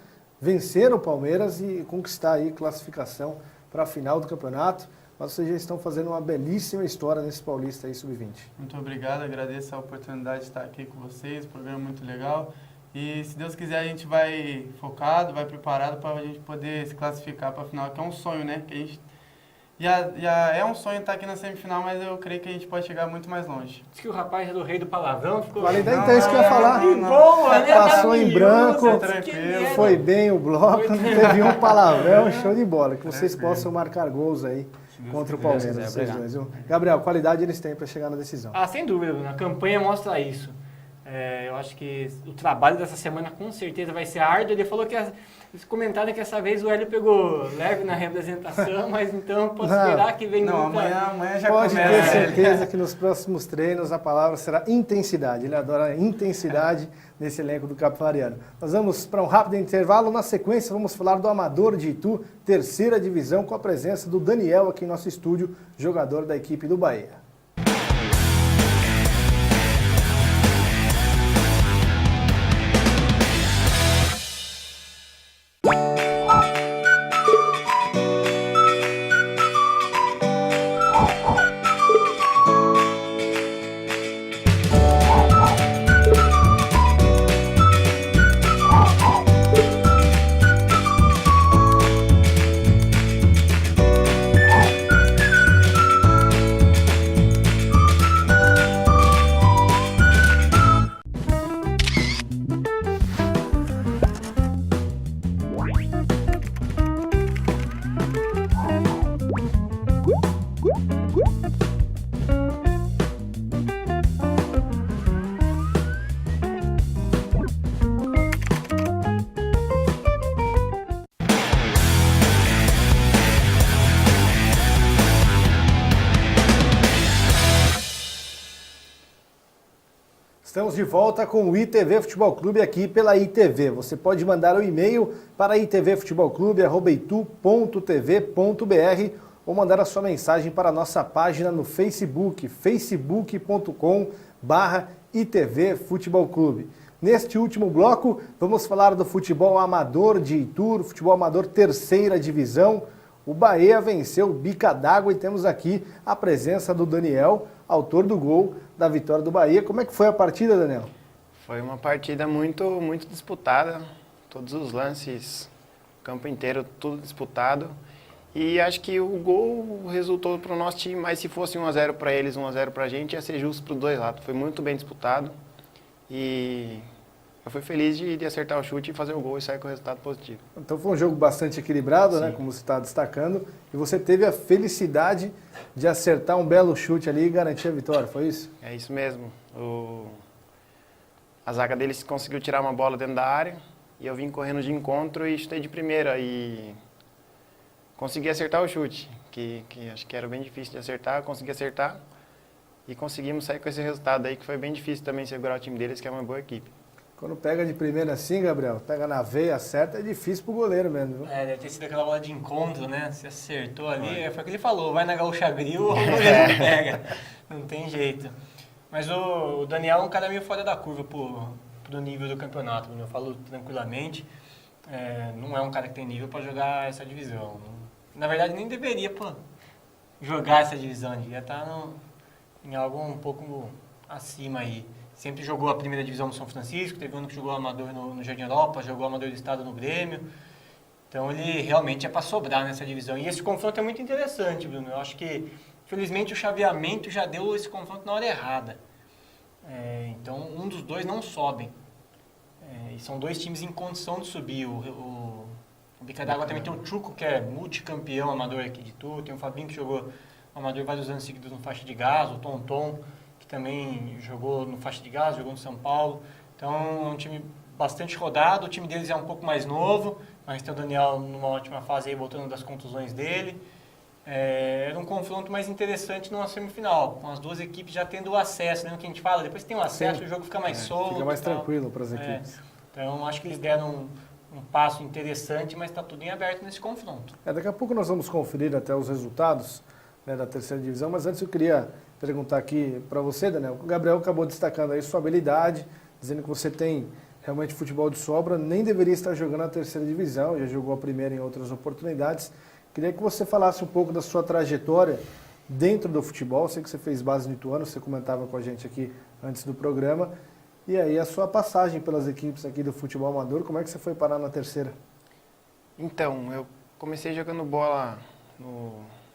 vencer o Palmeiras e conquistar aí classificação para a final do campeonato. Mas vocês já estão fazendo uma belíssima história nesse Paulista aí Sub-20. Muito obrigado, agradeço a oportunidade de estar aqui com vocês, programa muito legal. E se Deus quiser a gente vai focado, vai preparado para a gente poder se classificar para a final, que é um sonho, né? Que a gente já é um sonho estar aqui na semifinal, mas eu creio que a gente pode chegar muito mais longe. Diz que o rapaz era o rei do palavrão, ficou... Falei da então, isso que eu ia falar. Boa, né? Passou em branco, tranquilo. foi bem o bloco, não teve um palavrão, show de bola. Que vocês possam marcar gols aí contra o Palmeiras. Vocês dois, viu? Gabriel, qualidade eles têm para chegar na decisão. Sem dúvida, a campanha mostra isso. Eu acho que o trabalho dessa semana com certeza vai ser árduo. Ele falou que eles comentaram que essa vez o Hélio pegou leve na representação, mas então posso esperar que vem não, muita... amanhã já Pode começa. ter certeza que nos próximos treinos a palavra será intensidade. Ele adora a intensidade nesse elenco do Capivariano. Nós vamos para um rápido intervalo. Na sequência, vamos falar do Amador de Itu, terceira divisão, com a presença do Daniel aqui em nosso estúdio, jogador da equipe do Bahia. Estamos de volta com o ITV Futebol Clube aqui pela ITV. Você pode mandar um e-mail para itvfutebolclube@itu.tv.br ou mandar a sua mensagem para a nossa página no Facebook, facebook.com/ITV Futebol Clube. Neste último bloco, vamos falar do futebol amador de Itu, futebol amador terceira divisão. O Bahia venceu o Bica d'Água e temos aqui a presença do Daniel, autor do gol da vitória do Bahia. Como é que foi a partida, Daniel? Foi uma partida muito disputada, Todos os lances, o campo inteiro, tudo disputado. E acho que o gol resultou para o nosso time, mas se fosse 1-0 para eles, 1-0 para a gente, ia ser justo para os dois lados. Foi muito bem disputado e eu fui feliz de acertar o chute e fazer o gol e sair com o resultado positivo. Então foi um jogo bastante equilibrado, né, como você está destacando, e você teve a felicidade de acertar um belo chute ali e garantir a vitória, foi isso? É isso mesmo. A zaga deles conseguiu tirar uma bola dentro da área e eu vim correndo de encontro e chutei de primeira e consegui acertar o chute, que acho que era bem difícil de acertar, consegui acertar e conseguimos sair com esse resultado aí, que foi bem difícil também segurar o time deles, que é uma boa equipe. Quando pega de primeira assim, Gabriel, pega na veia, acerta, é difícil pro goleiro mesmo, viu? Deve ter sido aquela bola de encontro, né? Se acertou ali, foi o que ele falou, vai na Gaúcha Grill, o goleiro pega. Não tem jeito. Mas o Daniel é um cara meio fora da curva pro nível do campeonato, eu falo tranquilamente. Não é um cara que tem nível para jogar essa divisão. Na verdade, nem deveria jogar essa divisão, devia estar em algo um pouco acima aí. Sempre jogou a primeira divisão no São Francisco, teve um ano que jogou amador no Jardim Europa, jogou amador do estado no Grêmio. Então ele realmente é para sobrar nessa divisão. E esse confronto é muito interessante, Bruno. Eu acho que, infelizmente, o chaveamento já deu esse confronto na hora errada. Então um dos dois não sobem. E são dois times em condição de subir. O Bica d'Água também tem o Chuco, que é multicampeão amador aqui de tudo. Tem o Fabinho, que jogou amador vários anos seguidos no faixa de gás. O Tonton, que também jogou no faixa de gás, jogou no São Paulo. Então é um time bastante rodado. O time deles é um pouco mais novo, mas tem o Daniel numa ótima fase aí, voltando das contusões dele. Era um confronto mais interessante numa semifinal, com as duas equipes já tendo o acesso. Lembra que a gente fala? Depois que tem o acesso, o jogo fica mais solto. Fica mais tranquilo para as equipes. Então acho que eles deram um passo interessante, mas está tudo em aberto nesse confronto. Daqui a pouco nós vamos conferir até os resultados, né, da terceira divisão, mas antes eu queria perguntar aqui para você, Daniel. O Gabriel acabou destacando aí sua habilidade, dizendo que você tem realmente futebol de sobra, nem deveria estar jogando a terceira divisão, já jogou a primeira em outras oportunidades. Queria que você falasse um pouco da sua trajetória dentro do futebol. Sei que você fez base no Ituano, você comentava com a gente aqui antes do programa. E aí a sua passagem pelas equipes aqui do futebol amador, como é que você foi parar na terceira? Então, eu comecei jogando bola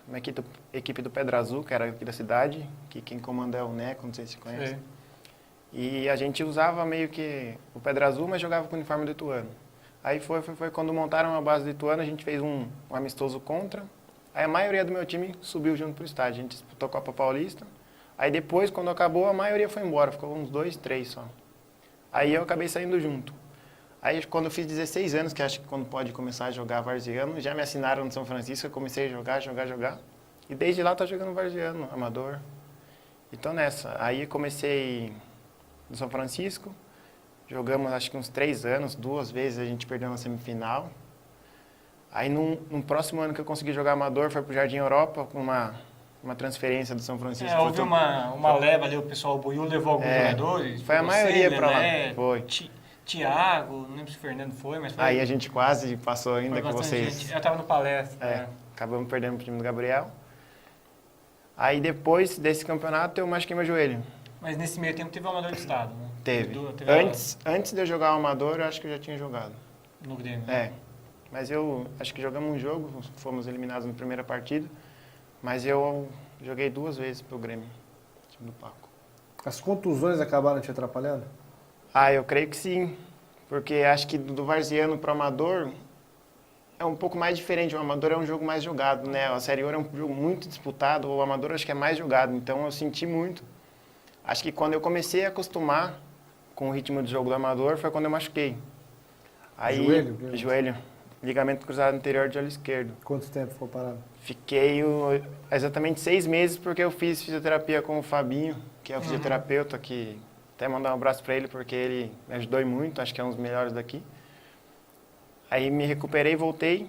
na equipe do Pedra Azul, que era aqui da cidade, que quem comanda é o Neco, não sei se você conhece. Sim. E a gente usava meio que o Pedra Azul, mas jogava com o uniforme do Ituano. Aí foi quando montaram a base do Ituano, a gente fez um amistoso contra. Aí a maioria do meu time subiu junto pro estádio, a gente disputou a Copa Paulista. Aí depois, quando acabou, a maioria foi embora, ficou uns 2, 3 só. Aí eu acabei saindo junto. Aí quando eu fiz 16 anos, que acho que quando pode começar a jogar varziano, já me assinaram no São Francisco, eu comecei a jogar. E desde lá eu tô jogando varziano, amador. E tô nessa. Aí comecei no São Francisco, jogamos acho que uns 3 anos, 2 vezes a gente perdeu na semifinal. Aí no próximo ano que eu consegui jogar amador, foi pro Jardim Europa, com uma transferência do São Francisco. Houve uma leva ali, o pessoal, o Buiú levou alguns jogadores. Foi a maioria para lá. Foi. Tiago, não lembro se o Fernando foi, mas foi. Aí a gente quase passou ainda com vocês. Gente. Eu estava no palestra. Acabamos perdendo pro time do Gabriel. Aí depois desse campeonato eu machuquei meu joelho. Mas nesse meio tempo teve o Amador do Estado, né? Teve. Antes de eu jogar o Amador, eu acho que eu já tinha jogado. No Grêmio. Mas eu acho que jogamos um jogo, fomos eliminados na primeira partida. Mas eu joguei 2 vezes pro Grêmio, time do Paco. As contusões acabaram te atrapalhando? Eu creio que sim. Porque acho que do varziano pro amador é um pouco mais diferente. O amador é um jogo mais jogado, né? A Série Ouro é um jogo muito disputado, o amador acho que é mais jogado. Então eu senti muito. Acho que quando eu comecei a acostumar com o ritmo de jogo do amador foi quando eu machuquei. Aí, joelho. Ligamento cruzado anterior de olho esquerdo. Quanto tempo ficou parado? Fiquei exatamente 6 meses porque eu fiz fisioterapia com o Fabinho, que é o fisioterapeuta, que até mandar um abraço para ele porque ele me ajudou muito, acho que é um dos melhores daqui. Aí me recuperei e voltei.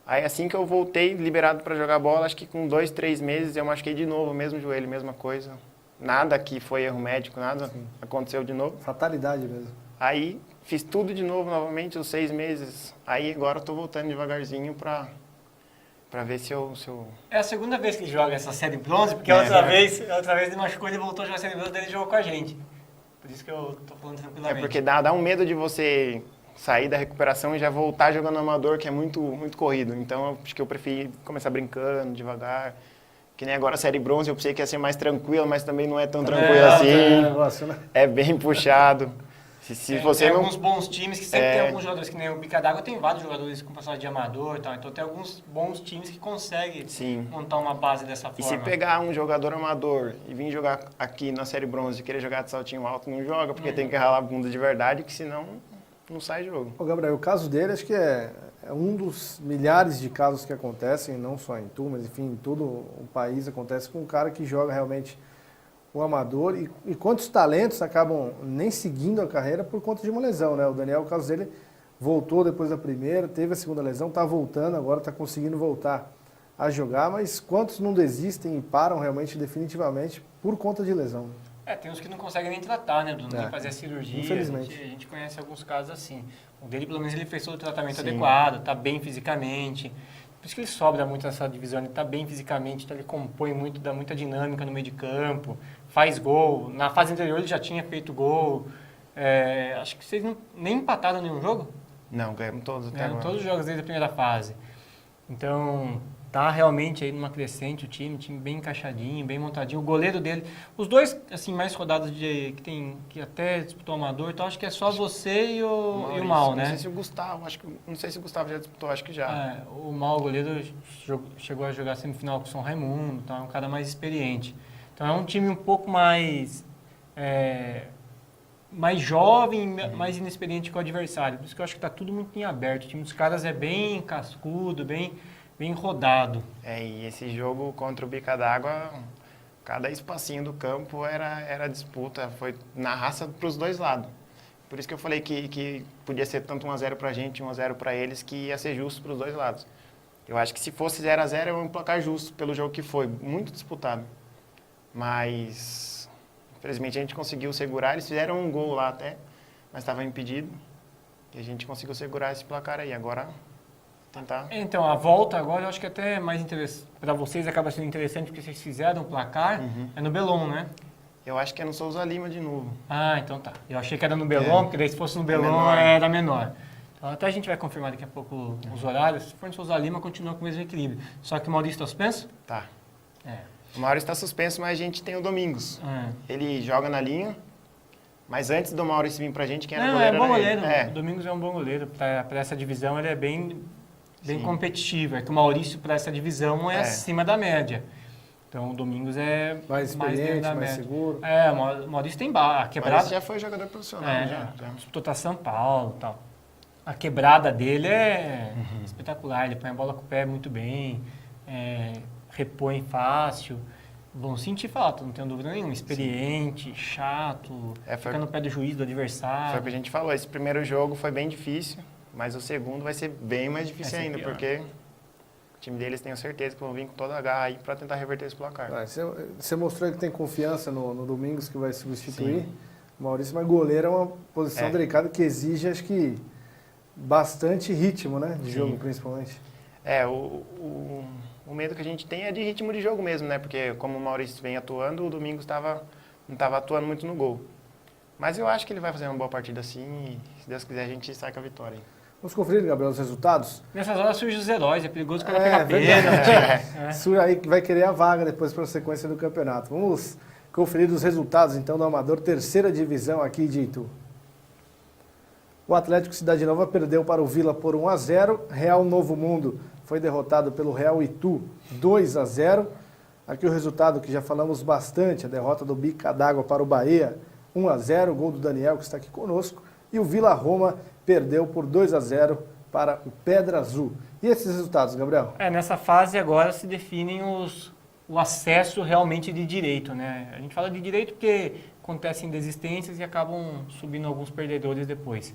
Aí assim que eu voltei, liberado para jogar bola, acho que com 2, 3 meses eu machuquei de novo, o mesmo joelho, mesma coisa. Nada que foi erro médico, nada aconteceu de novo. Fatalidade mesmo. Aí fiz tudo de novo, novamente, os 6 meses. Aí agora eu tô voltando devagarzinho para ver se eu... É a segunda vez que ele joga essa série bronze, porque a outra vez ele machucou, ele voltou a jogar a série bronze, daí ele jogou com a gente. Por isso que eu tô falando tranquilamente. Porque dá um medo de você sair da recuperação e já voltar jogando amador, que é muito, muito corrido. Então, acho que eu preferi começar brincando, devagar. Que nem agora a Série Bronze, eu pensei que ia ser mais tranquila, mas também não é tão tranquilo assim. Negócio, né? É bem puxado. Se você tem não... alguns bons times que sempre tem alguns jogadores, que nem o Bica d'Água tem vários jogadores com passagem de amador e tal. Então tem alguns bons times que conseguem montar uma base dessa forma. E se pegar um jogador amador e vir jogar aqui na Série Bronze e querer jogar de saltinho alto, não joga, porque tem que ralar a bunda de verdade, que senão não sai jogo. Ô, Gabriel, o caso dele acho que é um dos milhares de casos que acontecem, não só em Tu, mas enfim, em todo o país acontece com um cara que joga realmente o amador e quantos talentos acabam nem seguindo a carreira por conta de uma lesão, né? O Daniel, o caso dele, voltou depois da primeira, teve a segunda lesão, está voltando, agora está conseguindo voltar a jogar, mas quantos não desistem e param realmente definitivamente por conta de lesão? Tem uns que não conseguem nem tratar, né, nem fazer a cirurgia. Infelizmente. A gente conhece alguns casos assim. O dele, pelo menos, ele fez todo o tratamento adequado, está bem fisicamente. Por isso que ele sobra muito nessa divisão, ele está bem fisicamente, então ele compõe muito, dá muita dinâmica no meio de campo, faz gol. Na fase anterior ele já tinha feito gol. Acho que vocês nem empataram nenhum jogo? Não, ganhamos todos até Ganharam agora. todos os jogos desde a primeira fase. Então, tá realmente aí numa crescente o time bem encaixadinho, bem montadinho. O goleiro dele, os dois assim mais rodados que até disputou o amador, então acho que é só você e o Mal, né? Não sei se o Gustavo, não sei se o Gustavo já disputou, acho que já. O Mal, o goleiro, chegou a jogar semifinal com o São Raimundo, então é um cara mais experiente. Então é um time um pouco mais jovem, mais inexperiente que o adversário. Por isso que eu acho que está tudo muito em aberto. O time dos caras é bem cascudo, bem rodado. E esse jogo contra o Bica d'Água, cada espacinho do campo era disputa, foi na raça para os dois lados. Por isso que eu falei que podia ser tanto 1-0 para a gente, 1-0 para eles, que ia ser justo para os dois lados. Eu acho que se fosse 0-0 é um placar justo pelo jogo que foi, muito disputado. Mas, infelizmente, a gente conseguiu segurar, eles fizeram um gol lá até, mas estava impedido. E a gente conseguiu segurar esse placar aí, agora... tentar. Então, a volta agora eu acho que até mais interessante, para vocês acaba sendo interessante porque vocês fizeram o placar, é no Belon, né? Eu acho que é no Souza Lima de novo. Ah, então tá. Eu achei que era no Belon, porque daí se fosse no Belon era menor. Então até a gente vai confirmar daqui a pouco os horários. Se for no Souza Lima, continua com o mesmo equilíbrio. Só que o Maurício está suspenso? Tá. O Maurício está suspenso, mas a gente tem o Domingos. Ele joga na linha, mas antes do Maurício vir pra gente, quem era o goleiro? É um bom goleiro. Ele. O Domingos é um bom goleiro. Para essa divisão ele é bem competitivo. É que o Maurício para essa divisão é acima da média. Então o Domingos é mais experiente, mais média. seguro. O Maurício tem a quebrada. Maurício já foi jogador profissional, já. Disputou tá São Paulo e tal. A quebrada dele é espetacular. Ele põe a bola com o pé muito bem, repõe fácil. Vão sentir falta, não tenho dúvida nenhuma. Experiente, chato, fica no pé do juiz, do adversário. Foi o que a gente falou. Esse primeiro jogo foi bem difícil, mas o segundo vai ser bem mais difícil ainda, pior. Porque o time deles tenho certeza que vão vir com toda a garra aí para tentar reverter esse placar. Você mostrou que tem confiança no Domingos, que vai substituir o Maurício, mas goleiro é uma posição delicada que exige, acho que, bastante ritmo, né? De jogo, principalmente. O medo que a gente tem é de ritmo de jogo mesmo, né? Porque como o Maurício vem atuando, o Domingos não estava atuando muito no gol. Mas eu acho que ele vai fazer uma boa partida assim e, se Deus quiser, a gente sai com a vitória. Vamos conferir, Gabriel, os resultados? Nessas horas surgem os heróis, é perigoso o cara pegar pênalti. Surge aí que vai querer a vaga depois para a sequência do campeonato. Vamos conferir os resultados, então, do Amador, terceira divisão aqui de Itu. O Atlético Cidade Nova perdeu para o Vila por 1-0. Real Novo Mundo foi derrotado pelo Real Itu 2-0. Aqui o resultado que já falamos bastante, a derrota do Bica d'Água para o Bahia, 1-0, gol do Daniel, que está aqui conosco. E o Vila Roma perdeu por 2-0 para o Pedra Azul. E esses resultados, Gabriel? Nessa fase agora se definem o acesso realmente de direito, né? A gente fala de direito porque acontecem desistências e acabam subindo alguns perdedores depois.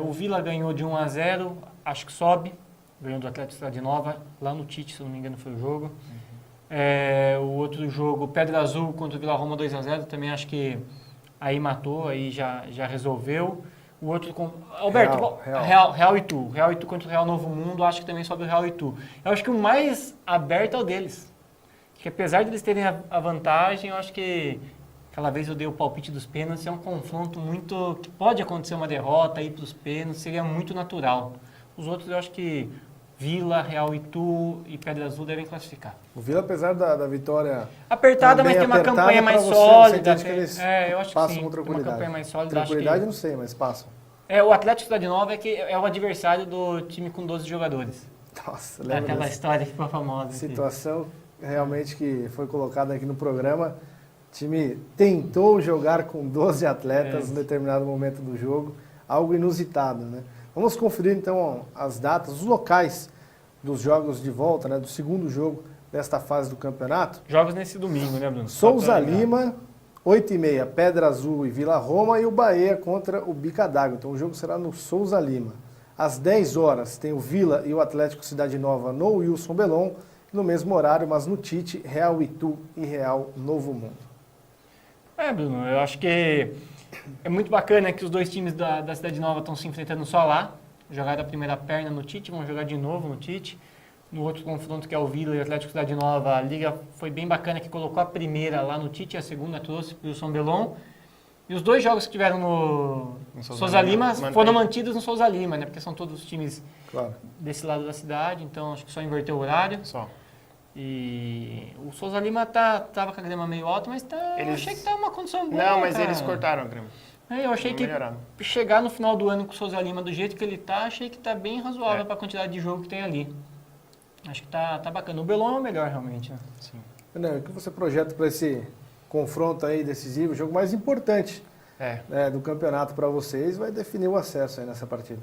O Vila ganhou de 1-0, acho que sobe, ganhou do Atlético Cidade Nova, lá no Tite, se não me engano foi o jogo. O outro jogo, Pedra Azul contra o Vila Roma 2-0, também acho que aí matou, aí já resolveu. O outro com Alberto, Real Itu. Real Itu contra o Real Novo Mundo, acho que também sobe o Real Itu. Eu acho que o mais aberto é o deles. Que apesar de eles terem a vantagem, eu acho que Aquela vez eu dei o palpite dos pênaltis, é um confronto muito... que pode acontecer uma derrota, ir para os pênaltis, seria muito natural. Os outros eu acho que Vila, Real Itu e Pedra Azul devem classificar. O Vila, apesar da vitória Apertada, mas também tem uma apertada, campanha mais pra você sólida. entende que eles Eu acho que passam sim, com tem uma tranquilidade. campanha mais sólida. Tranquilidade Acho não sei, mas passam. que... o Atlético Cidade Nova é o adversário do time com 12 jogadores. Nossa, É lembra aquela dessa história que ficou famosa. aqui. situação realmente que foi colocada aqui no programa. O time tentou jogar com 12 atletas em determinado momento do jogo, algo inusitado, né? Vamos conferir então as datas, os locais dos jogos de volta, né, do segundo jogo desta fase do campeonato. Jogos nesse domingo, né, Bruno? Só Souza pra lembrar. Lima, 8h30, Pedra Azul e Vila Roma, e o Bahia contra o Bica d'Água. Então o jogo será no Souza Lima. Às 10 horas tem o Vila e o Atlético Cidade Nova no Wilson Belon, no mesmo horário, mas no Tite, Real Itu e Real Novo Mundo. Bruno, eu acho que é muito bacana que os dois times da Cidade Nova estão se enfrentando só lá. Jogaram a primeira perna no Tite, vão jogar de novo no Tite. No outro confronto, que é o Vila e o Atlético Cidade Nova, a liga foi bem bacana, que colocou a primeira lá no Tite e a segunda trouxe para o São Belon. E os dois jogos que tiveram no Souza Lima foram mantidos no Souza Lima, né? Porque são todos os times Claro. desse lado da cidade, então acho que só inverteu o horário. Só. E o Souza Lima tava com a grama meio alta, mas eu achei que tá uma condição boa. Não, mas cara. eles cortaram a grama. Eu achei que Melhoraram. chegar no final do ano com o Souza Lima do jeito que ele tá, achei que tá bem razoável para a quantidade de jogo que tem ali. Acho que tá bacana. O Belon é o melhor, realmente. Né? Sim. Renan, o que você projeta para esse confronto aí decisivo, o jogo mais importante né, do campeonato para vocês, vai definir o acesso aí nessa partida?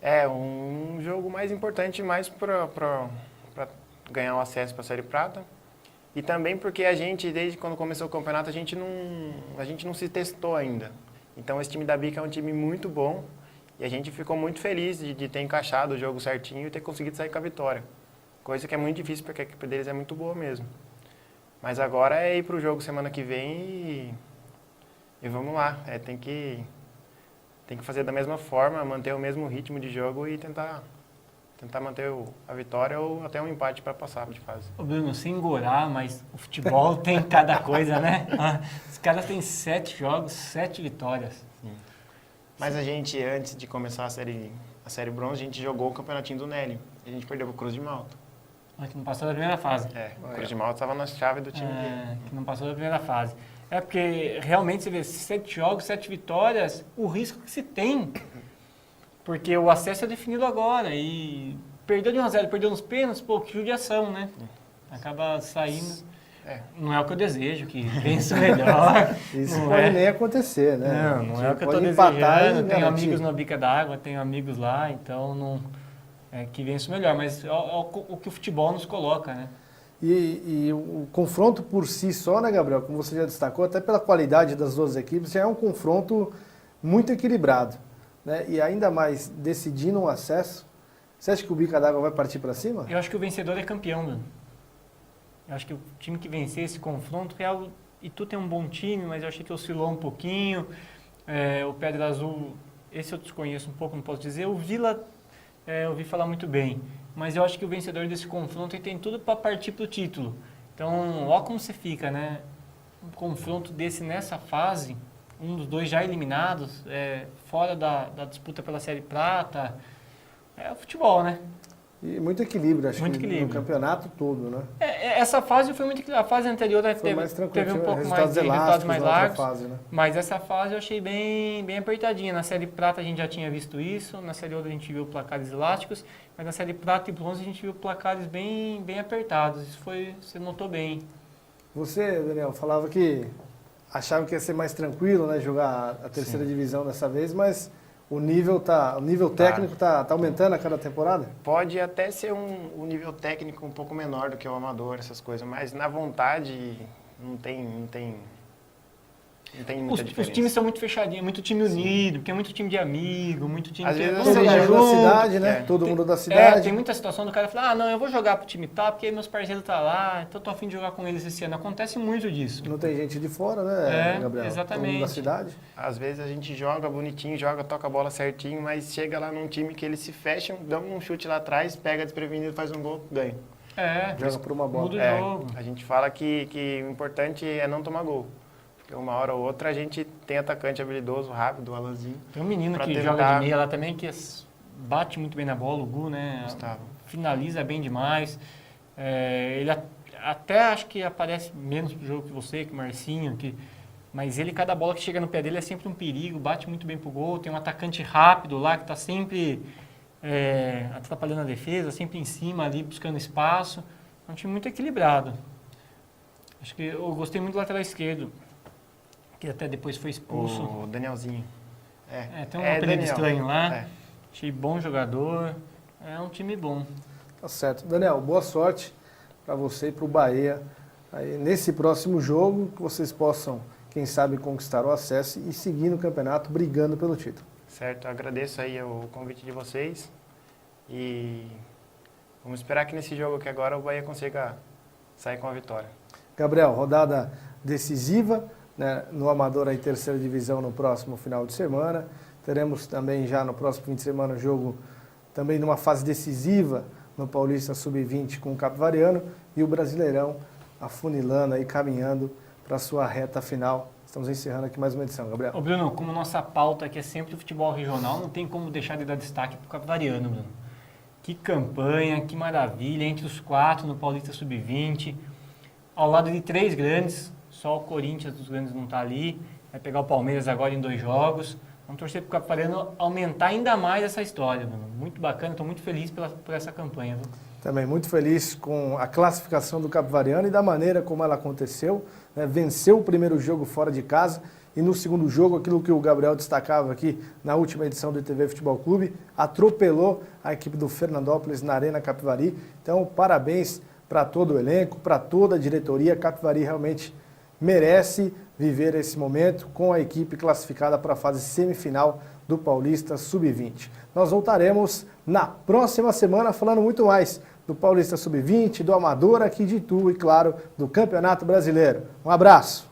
É um jogo mais importante, mais para ganhar o acesso para a Série Prata. E também porque a gente, desde quando começou o campeonato, a gente não se testou ainda. Então esse time da Bica é um time muito bom e a gente ficou muito feliz de ter encaixado o jogo certinho e ter conseguido sair com a vitória. Coisa que é muito difícil porque a equipe deles é muito boa mesmo. Mas agora é ir para o jogo semana que vem e vamos lá. Tem que fazer da mesma forma, manter o mesmo ritmo de jogo e tentar manter a vitória ou até um empate para passar de fase. Ô Bruno, sem engorar, mas o futebol tem cada coisa, né? Os caras têm 7 jogos, 7 vitórias. Sim. Mas a gente, antes de começar a série bronze, a gente jogou o campeonatinho do Nélio. E a gente perdeu para o Cruz de Malta. Que não passou da primeira fase. O Cruz de Malta estava na chave do time dele. Que não passou da primeira fase. Porque realmente você vê 7 jogos, 7 vitórias, o risco que se tem. Porque o acesso é definido agora e perdeu de 1-0, perdeu nos pênaltis, que judiação, né? Acaba saindo. Não é o que eu desejo, que vença melhor. Isso não pode nem acontecer, né? Não é o que eu estou desejando. Tenho amigos no Bica d'Água, tenho amigos lá, então não que vença melhor. Mas é o que o futebol nos coloca, né? E o confronto por si só, né, Gabriel? Como você já destacou, até pela qualidade das duas equipes, já é um confronto muito equilibrado. Né? E ainda mais decidindo um acesso. Você acha que o Bica d'Água vai partir para cima? Eu acho que o vencedor é campeão, Bruno. Eu acho que o time que vencer esse confronto, Real Itu tem um bom time, mas eu achei que oscilou um pouquinho. O Pedra Azul, esse eu desconheço um pouco, não posso dizer. O Vila, eu ouvi falar muito bem. Mas eu acho que o vencedor desse confronto ele tem tudo para partir para o título. Então, ó como você fica, né? Um confronto desse nessa fase, um dos dois já eliminados, fora da disputa pela Série Prata. É o futebol, né? E muito equilíbrio, acho Muito que equilíbrio. no campeonato todo, né? Essa fase foi muito equilibrada. A fase anterior Foi mais tranquilo, teve um pouco mais resultados de resultados elásticos mais na outra largos. fase, né? Mas essa fase eu achei bem apertadinha. Na Série Prata a gente já tinha visto isso, na Série Ouro a gente viu placares elásticos, mas na Série Prata e Bronze a gente viu placares bem apertados. Isso você notou bem. Você, Daniel, falava que achava que ia ser mais tranquilo, né, jogar a terceira divisão dessa vez, mas o nível técnico tá aumentando a cada temporada? Pode até ser um nível técnico um pouco menor do que o amador, essas coisas, mas na vontade não tem muita diferença. Os times são muito fechadinhos, muito time unido, porque é muito time de amigo, muito time Às que vezes Todo Você mundo já da junto. cidade, né? Todo mundo da cidade. Tem muita situação do cara falar, não, eu vou jogar pro time tal, porque meus parceiros tá lá, então tô a fim de jogar com eles esse ano. Acontece muito disso. Não tem gente de fora, né, Gabriel? Exatamente. Todo mundo da cidade. Às vezes a gente joga bonitinho, toca a bola certinho, mas chega lá num time que eles se fecham, dão um chute lá atrás, pega desprevenido, faz um gol, ganha. Joga por uma bola. Muda o jogo. A gente fala que o importante é não tomar gol. Porque uma hora ou outra a gente tem atacante habilidoso, rápido, o Alanzinho. Tem um menino Pra que tentar- joga de meia lá também, que bate muito bem na bola, o Gu, né? Gustavo. Finaliza bem demais. Ele até acho que aparece menos pro jogo que você, que o Marcinho, mas ele, cada bola que chega no pé dele é sempre um perigo, bate muito bem pro gol. Tem um atacante rápido lá que está sempre atrapalhando a defesa, sempre em cima ali, buscando espaço. É um time muito equilibrado. Acho que eu gostei muito do lateral esquerdo, que até depois foi expulso. O Danielzinho. Tem um apelido Daniel. estranho lá. É. Achei bom jogador. É um time bom. Tá certo. Daniel, boa sorte para você e para o Bahia. Aí, nesse próximo jogo, que vocês possam, quem sabe, conquistar o acesso e seguir no campeonato brigando pelo título. Certo, eu agradeço aí o convite de vocês. E vamos esperar que nesse jogo aqui agora o Bahia consiga sair com a vitória. Gabriel, rodada decisiva, né, no Amador aí, terceira divisão no próximo final de semana. Teremos também já no próximo fim de semana o jogo também numa fase decisiva no Paulista Sub-20 com o Capivariano e o Brasileirão afunilando aí, caminhando para a sua reta final. Estamos encerrando aqui mais uma edição, Gabriel. Ô Bruno, como nossa pauta aqui é sempre o futebol regional, não tem como deixar de dar destaque para o Capivariano, Bruno. Que campanha, que maravilha, entre os 4 no Paulista Sub-20, ao lado de 3 grandes, só o Corinthians dos grandes não está ali, vai pegar o Palmeiras agora em 2 jogos. Vamos torcer para o Capivariano aumentar ainda mais essa história, Bruno. Muito bacana, estou muito feliz por essa campanha. Viu? Também muito feliz com a classificação do Capivariano e da maneira como ela aconteceu, né? Venceu o primeiro jogo fora de casa e no segundo jogo, aquilo que o Gabriel destacava aqui na última edição do ITV Futebol Clube, atropelou a equipe do Fernandópolis na Arena Capivari. Então, parabéns para todo o elenco, para toda a diretoria. Capivari realmente merece viver esse momento com a equipe classificada para a fase semifinal do Paulista Sub-20. Nós voltaremos na próxima semana falando muito mais do Paulista Sub-20, do Amador aqui de Itu e, claro, do Campeonato Brasileiro. Um abraço!